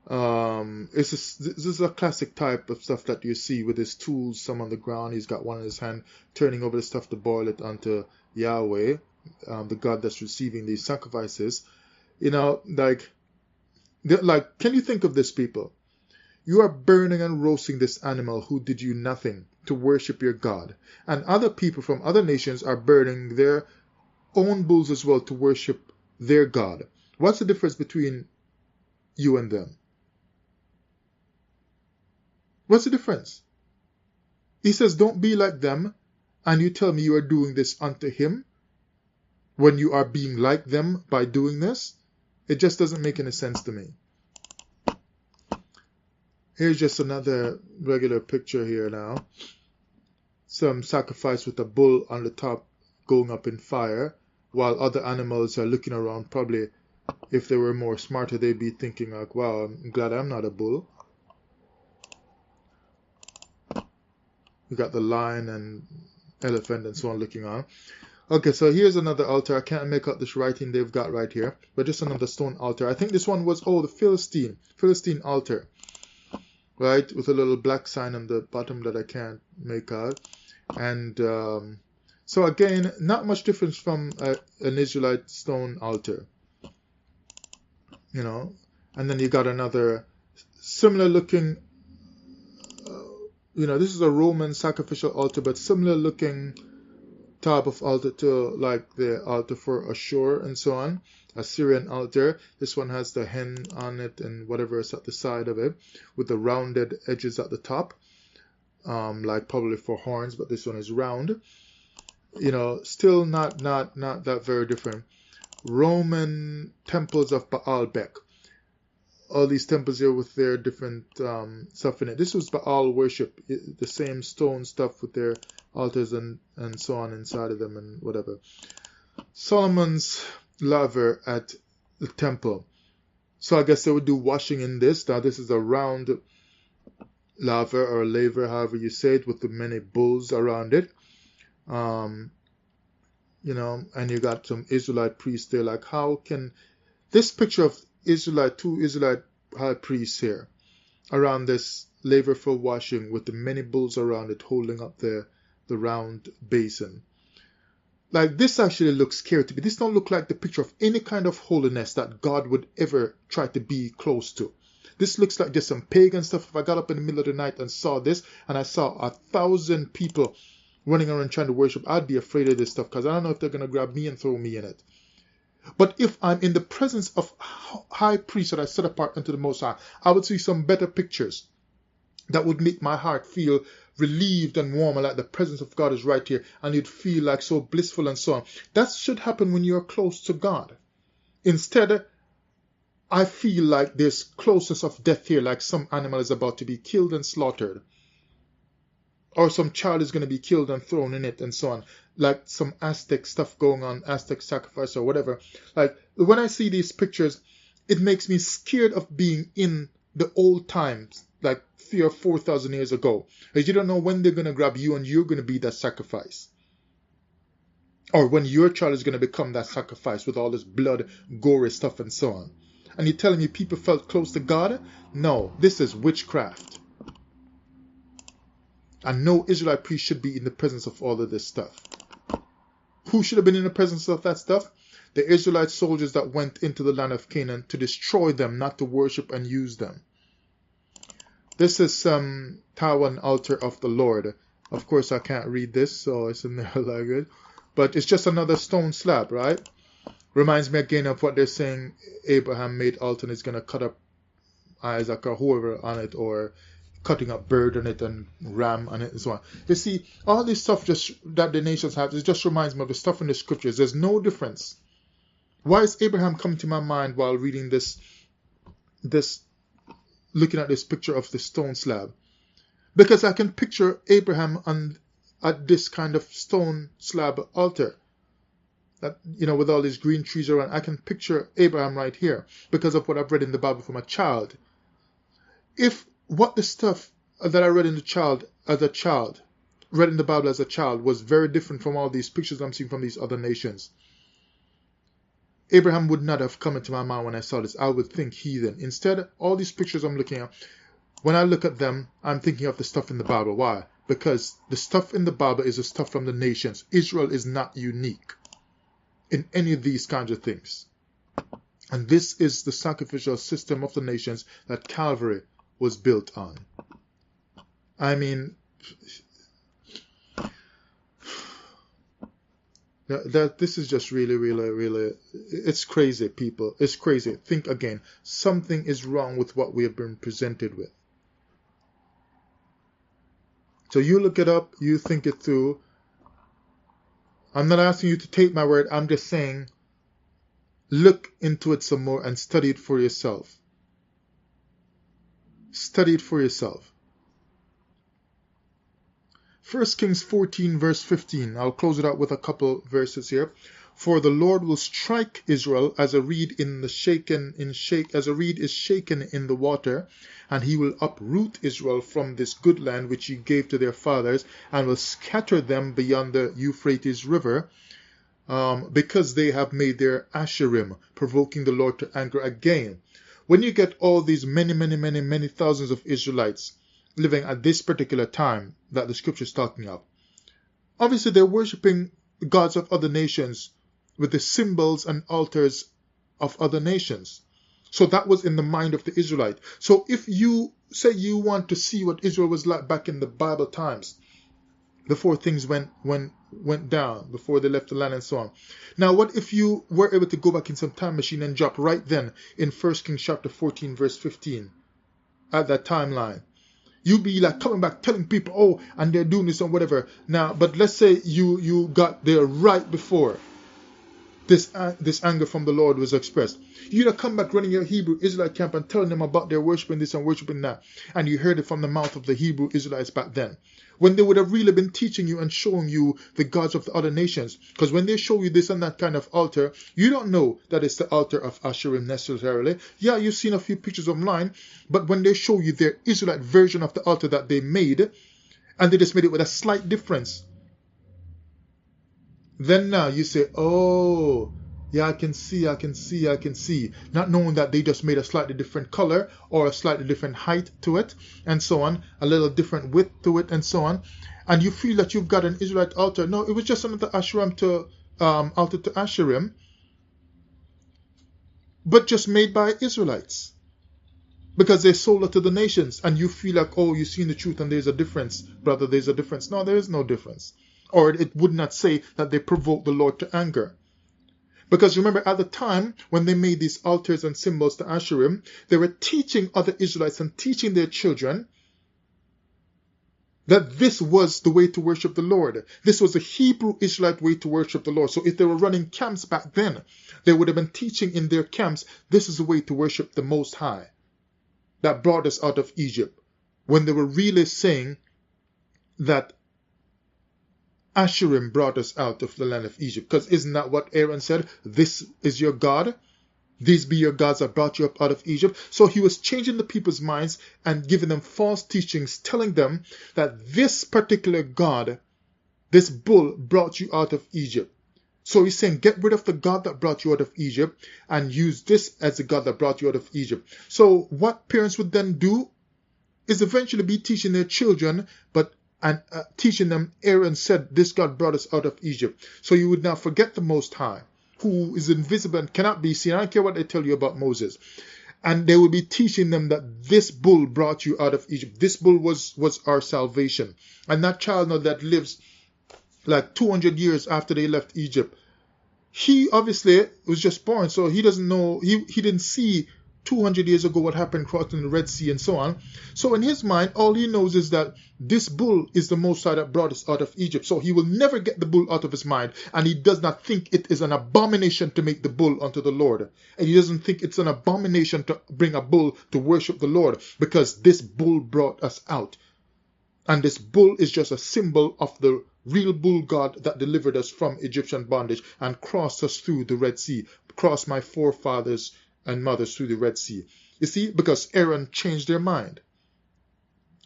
This is a classic type of stuff that you see with his tools, some on the ground. He's got one in his hand, turning over the stuff to boil it unto Yahweh, the God that's receiving these sacrifices. Can you think of this, people? You are burning and roasting this animal who did you nothing to worship your God. And other people from other nations are burning their own bulls as well to worship their God. What's the difference between you and them? What's the difference? He says, don't be like them, and you tell me you are doing this unto him when you are being like them by doing this? It just doesn't make any sense to me. Here's just another regular picture here now. Some sacrifice with a bull on the top going up in fire, while other animals are looking around. Probably if they were more smarter, they'd be thinking like, wow, I'm glad I'm not a bull. We got the lion and elephant and so on looking on. Okay, so here's another altar. I can't make out this writing they've got right here, but just another stone altar. I think this one was, the Philistine altar, right, with a little black sign on the bottom that I can't make out. And so again, not much difference from an Israelite stone altar, And then you got another similar looking, this is a Roman sacrificial altar, but similar looking type of altar to like the altar for Ashur and so on. Assyrian altar. This one has the hen on it and whatever is at the side of it, with the rounded edges at the top, like probably for horns, but this one is round. Still not that very different. Roman temples of Baal Bek. All these temples here with their different stuff in it. This was Baal worship, the same stone stuff with their altars and so on inside of them and whatever. Solomon's laver at the temple. So I guess they would do washing in this. Now this is a round laver or laver, however you say it, with the many bulls around it. And you got some Israelite priests there. Like, how can this picture of two Israelite high priests here around this laver for washing with the many bulls around it holding up the round basin? Like, this actually looks scary to me. This don't look like the picture of any kind of holiness that God would ever try to be close to. This looks like just some pagan stuff. If I got up in the middle of the night and saw this, and I saw 1,000 people running around trying to worship, I'd be afraid of this stuff, because I don't know if they're going to grab me and throw me in it. But if I'm in the presence of high priests that I set apart unto the Most High, I would see some better pictures that would make my heart feel relieved and warmer, like the presence of God is right here, and you'd feel like so blissful and so on. That should happen when you're close to God. Instead, I feel like there's closeness of death here, like some animal is about to be killed and slaughtered, or some child is going to be killed and thrown in it and so on, like some Aztec stuff going on, Aztec sacrifice or whatever. Like, when I see these pictures, it makes me scared of being in the old times, like 3,000 or 4,000 years ago. Because you don't know when they're going to grab you and you're going to be that sacrifice. Or when your child is going to become that sacrifice with all this blood, gory stuff and so on. And you're telling me people felt close to God? No, this is witchcraft. And no Israelite priest should be in the presence of all of this stuff. Who should have been in the presence of that stuff? The Israelite soldiers that went into the land of Canaan to destroy them, not to worship and use them. This is Tawan altar of the Lord. Of course, I can't read this, so it's in their language. But it's just another stone slab, right? Reminds me again of what they're saying. Abraham made altar and is going to cut up Isaac or whoever on it, or cutting up bird on it and ram on it and so on. You see, all this stuff just that the nations have, it just reminds me of the stuff in the scriptures. There's no difference. Why is Abraham coming to my mind while reading this, looking at this picture of the stone slab? Because I can picture Abraham at this kind of stone slab altar. That, with all these green trees around, I can picture Abraham right here because of what I've read in the Bible from a child. If what the stuff that I read in read in the Bible as a child, was very different from all these pictures I'm seeing from these other nations, Abraham would not have come into my mind when I saw this. I would think heathen. Instead, all these pictures I'm looking at, when I look at them, I'm thinking of the stuff in the Bible. Why? Because the stuff in the Bible is the stuff from the nations. Israel is not unique in any of these kinds of things. And this is the sacrificial system of the nations that Calvary was built on. I mean, this is just really, really, really, it's crazy, people. It's crazy. Think again. Something is wrong with what we have been presented with. So you look it up, you think it through. I'm not asking you to take my word. I'm just saying, look into it some more and study it for yourself. Study it for yourself. 1 Kings 14 verse 15. I'll close it out with a couple verses here. For the Lord will strike Israel as a reed is shaken in the water, and he will uproot Israel from this good land which he gave to their fathers, and will scatter them beyond the Euphrates River, because they have made their Asherim, provoking the Lord to anger again. When you get all these many thousands of Israelites living at this particular time that the scripture is talking of, obviously they're worshipping gods of other nations with the symbols and altars of other nations. So that was in the mind of the Israelite. So if you say you want to see what Israel was like back in the Bible times, before things went down, before they left the land and so on. Now, what if you were able to go back in some time machine and drop right then in 1 Kings chapter 14 verse 15 at that timeline? You'd be like coming back telling people, oh, and they're doing this and whatever. Now, but let's say you got there right before this anger from the Lord was expressed. You'd have come back running your Hebrew Israelite camp and telling them about their worshiping this and worshiping that. And you heard it from the mouth of the Hebrew Israelites back then, when they would have really been teaching you and showing you the gods of the other nations. Because when they show you this and that kind of altar, you don't know that it's the altar of Asherim necessarily. Yeah, you've seen a few pictures online, but when they show you their Israelite version of the altar that they made, and they just made it with a slight difference, then now you say, oh, yeah, I can see. Not knowing that they just made a slightly different color or a slightly different height to it and so on, a little different width to it and so on. And you feel that you've got an Israelite altar. No, it was just another Asherim altar to Asherim, but just made by Israelites, because they sold it to the nations. And you feel like, oh, you've seen the truth and there's a difference. Brother, there's a difference. No, there is no difference. Or it would not say that they provoked the Lord to anger. Because remember, at the time when they made these altars and symbols to Asherim, they were teaching other Israelites and teaching their children that this was the way to worship the Lord. This was a Hebrew Israelite way to worship the Lord. So if they were running camps back then, they would have been teaching in their camps, this is the way to worship the Most High that brought us out of Egypt. When they were really saying that Asherim brought us out of the land of Egypt. Because isn't that what Aaron said? This is your God. These be your gods that brought you up out of Egypt. So he was changing the people's minds and giving them false teachings, telling them that this particular God, this bull, brought you out of Egypt. So he's saying, get rid of the God that brought you out of Egypt and use this as the God that brought you out of Egypt. So what parents would then do is eventually be teaching their children, and teaching them, Aaron said, this God brought us out of Egypt. So you would now forget the Most High, who is invisible and cannot be seen. I don't care what they tell you about Moses. And they will be teaching them that this bull brought you out of Egypt. This bull was our salvation. And that child now that lives like 200 years after they left Egypt, he obviously was just born, so he doesn't know, he didn't see 200 years ago what happened crossing the Red Sea and so on. So in his mind, all he knows is that this bull is the Most High that brought us out of Egypt. So he will never get the bull out of his mind, and he does not think it is an abomination to make the bull unto the Lord. And he doesn't think it's an abomination to bring a bull to worship the Lord, because this bull brought us out. And this bull is just a symbol of the real bull God that delivered us from Egyptian bondage and crossed us through the Red Sea, crossed my forefathers and mothers through the Red Sea. You see, because Aaron changed their mind.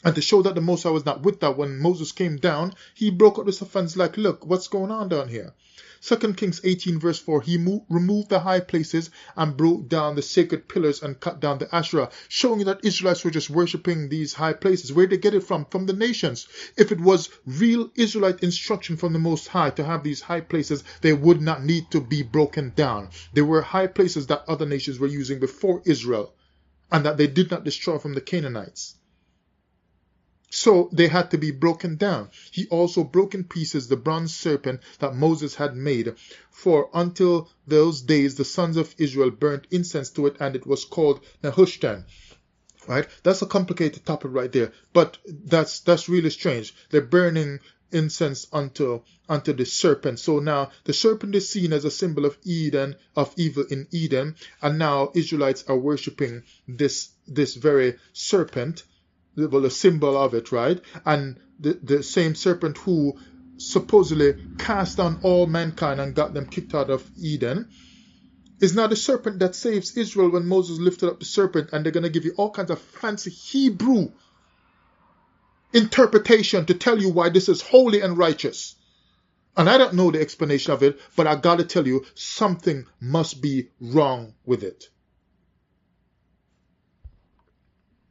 And to show that the Most High was not with that, when Moses came down, he broke up this offense like, look, what's going on down here? 2 Kings 18 verse 4, he removed the high places and broke down the sacred pillars and cut down the Asherah, showing you that Israelites were just worshipping these high places. Where did they get it from? From the nations. If it was real Israelite instruction from the Most High to have these high places, they would not need to be broken down. They were high places that other nations were using before Israel, and that they did not destroy from the Canaanites. So they had to be broken down. He also broke in pieces the bronze serpent that Moses had made. For until those days the sons of Israel burnt incense to it, and it was called Nehushtan. Right? That's a complicated topic right there. But that's really strange. They're burning incense unto the serpent. So now the serpent is seen as a symbol of Eden, of evil in Eden, and now Israelites are worshipping this very serpent. Well, a symbol of it, right? And the same serpent who supposedly cast down all mankind and got them kicked out of Eden is now the serpent that saves Israel when Moses lifted up the serpent. And they're going to give you all kinds of fancy Hebrew interpretation to tell you why this is holy and righteous. And I don't know the explanation of it, but I got to tell you, something must be wrong with it.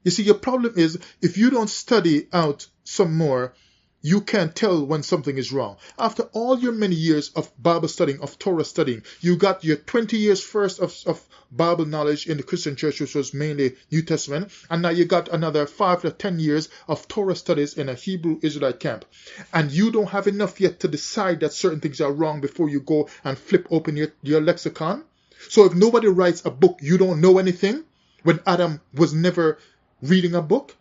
You see, your problem is, if you don't study out some more, you can't tell when something is wrong. After all your many years of Bible studying, of Torah studying, you got your 20 years first of Bible knowledge in the Christian church, which was mainly New Testament, and now you got another 5 to 10 years of Torah studies in a Hebrew Israelite camp. And you don't have enough yet to decide that certain things are wrong before you go and flip open your lexicon. So if nobody writes a book, you don't know anything, when Adam was never reading a book.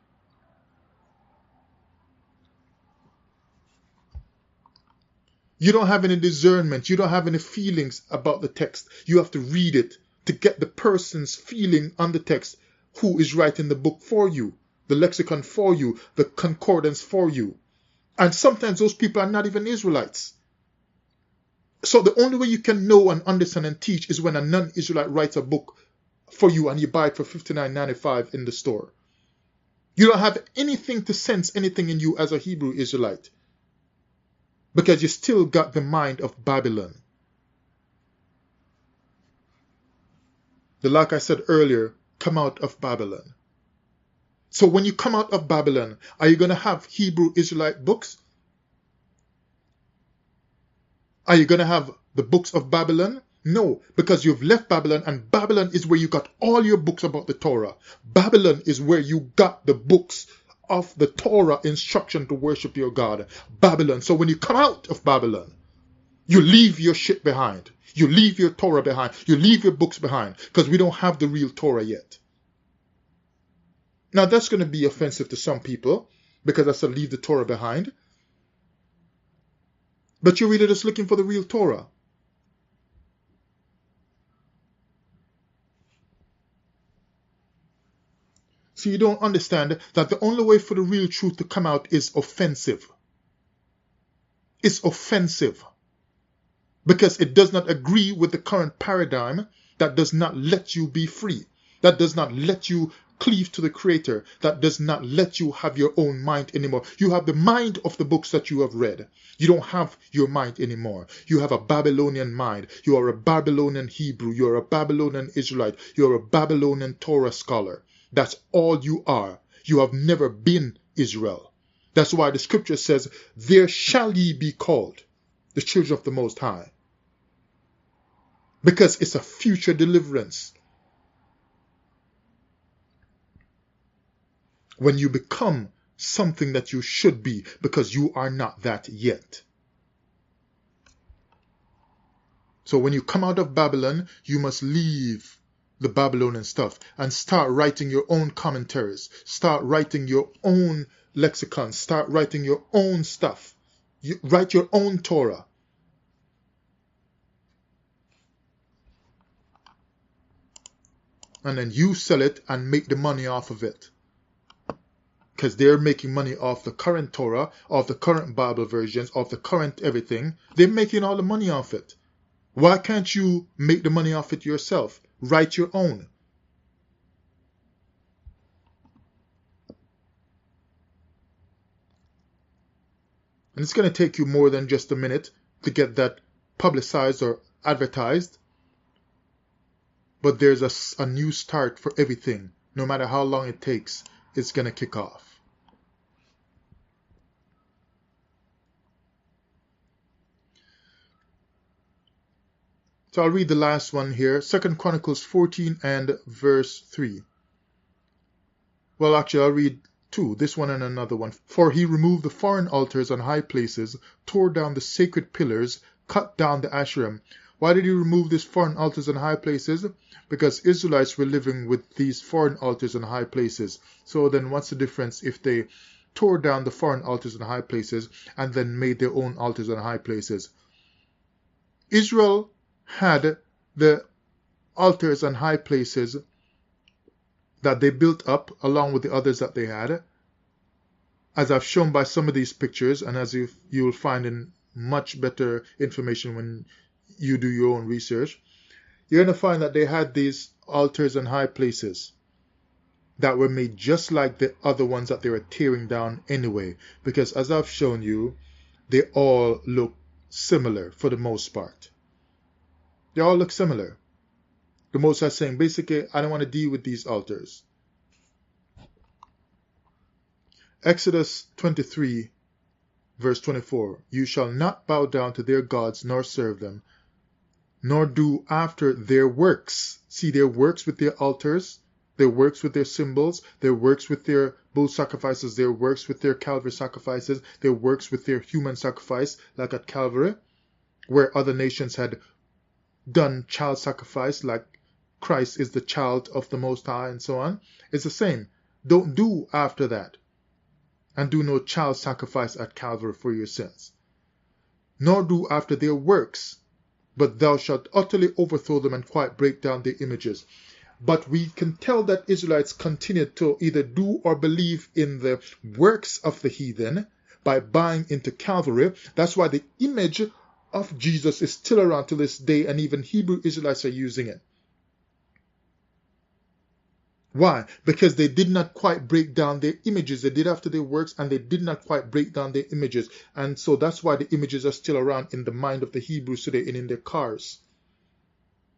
You don't have any discernment. You don't have any feelings about the text. You have to read it to get the person's feeling on the text who is writing the book for you, the lexicon for you, the concordance for you. And sometimes those people are not even Israelites. So the only way you can know and understand and teach is when a non-Israelite writes a book for you and you buy it for $59.95 in the store. You don't have anything to sense anything in you as a Hebrew Israelite, because you still got the mind of Babylon. Like I said earlier, come out of Babylon. So when you come out of Babylon, are you going to have Hebrew Israelite books? Are you going to have the books of Babylon? No, because you've left Babylon, and Babylon is where you got all your books about the Torah. Babylon is where you got the books of the Torah instruction to worship your God. Babylon. So when you come out of Babylon, you leave your shit behind. You leave your Torah behind. You leave your books behind, because we don't have the real Torah yet. Now that's going to be offensive to some people, because I said leave the Torah behind. But you're really just looking for the real Torah. So you don't understand that the only way for the real truth to come out is offensive. It's offensive. Because it does not agree with the current paradigm that does not let you be free. That does not let you cleave to the Creator. That does not let you have your own mind anymore. You have the mind of the books that you have read. You don't have your mind anymore. You have a Babylonian mind. You are a Babylonian Hebrew. You are a Babylonian Israelite. You are a Babylonian Torah scholar. That's all you are. You have never been Israel. That's why the scripture says, there shall ye be called the children of the Most High. Because it's a future deliverance. when you become something that you should be, because you are not that yet. So when you come out of Babylon, you must leave the Babylonian stuff and start writing your own commentaries, start writing your own lexicon, start writing your own stuff. You write your own Torah. And then you sell it and make the money off of it. Because they're making money off the current Torah, off the current Bible versions, off the current everything. They're making all the money off it. Why can't you make the money off it yourself? Write your own. And it's going to take you more than just a minute to get that publicized or advertised. But there's a new start for everything. No matter how long it takes, it's going to kick off. So I'll read the last one here. 2 Chronicles 14 and verse 3. Well, actually, I'll read two. This one and another one. For he removed the foreign altars and high places, tore down the sacred pillars, cut down the Asherim. Why did he remove these foreign altars and high places? Because Israelites were living with these foreign altars and high places. So then what's the difference if they tore down the foreign altars and high places and then made their own altars and high places? Israel had the altars and high places that they built up along with the others that they had, as I've shown by some of these pictures, and as you'll find in much better information when you do your own research. You're going to find that they had these altars and high places that were made just like the other ones that they were tearing down anyway, because as I've shown you, they all look similar for the most part. They all look similar. The Most High is saying, basically, I don't want to deal with these altars. Exodus 23, verse 24. You shall not bow down to their gods, nor serve them, nor do after their works. See, their works with their altars, their works with their symbols, their works with their bull sacrifices, their works with their Calvary sacrifices, their works with their human sacrifice, like at Calvary, where other nations had done child sacrifice, like Christ is the child of the Most High and so on. It's the same. Don't do after that. And do no child sacrifice at Calvary for your sins. Nor do after their works, but thou shalt utterly overthrow them and quite break down their images. But we can tell that Israelites continued to either do or believe in the works of the heathen by buying into Calvary. That's why the image of Jesus is still around to this day, and even Hebrew Israelites are using it. Why? Because they did not quite break down their images. They did after their works, and they did not quite break down their images. And so that's why the images are still around in the mind of the Hebrews today and in their cars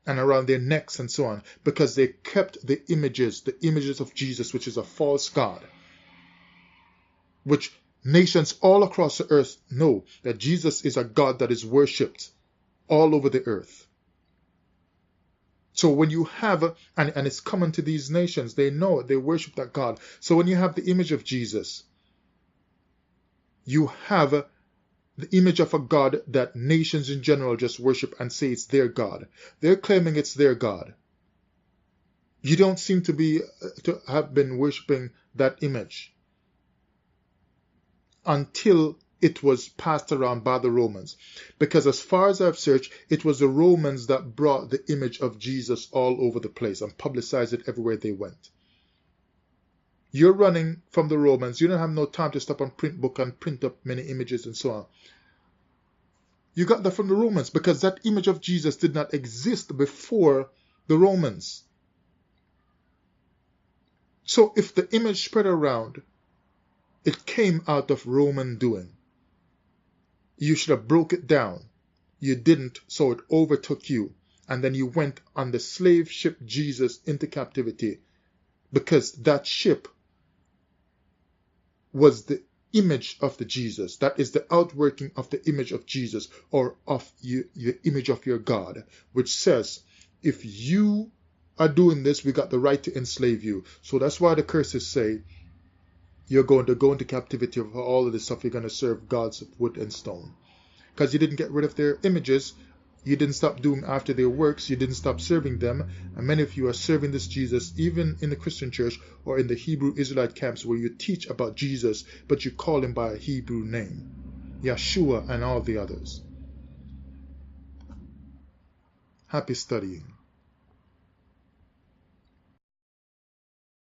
and around their necks and so on, because they kept the images of Jesus, which is a false god, which nations all across the earth know that Jesus is a God that is worshipped all over the earth. So when you have, and it's common to these nations, they know it, they worship that God. So when you have the image of Jesus, you have the image of a God that nations in general just worship and say it's their God. They're claiming it's their God. You don't seem to have been worshiping that image until it was passed around by the Romans. Because as far as I've searched, it was the Romans that brought the image of Jesus all over the place and publicized it everywhere they went. You're running from the Romans. You don't have no time to stop on print book and print up many images and so on. You got that from the Romans, because that image of Jesus did not exist before the Romans. So if the image spread around, it came out of Roman doing. You should have broke it down. You didn't, so it overtook you. And then you went on the slave ship Jesus into captivity, because that ship was the image of the Jesus. That is the outworking of the image of Jesus, or of your image of your God, which says, if you are doing this, we got the right to enslave you. So that's why the curses say, you're going to go into captivity for all of this stuff. You're going to serve gods of wood and stone. Because you didn't get rid of their images. You didn't stop doing after their works. You didn't stop serving them. And many of you are serving this Jesus even in the Christian church or in the Hebrew Israelite camps where you teach about Jesus, but you call him by a Hebrew name. Yeshua and all the others. Happy studying.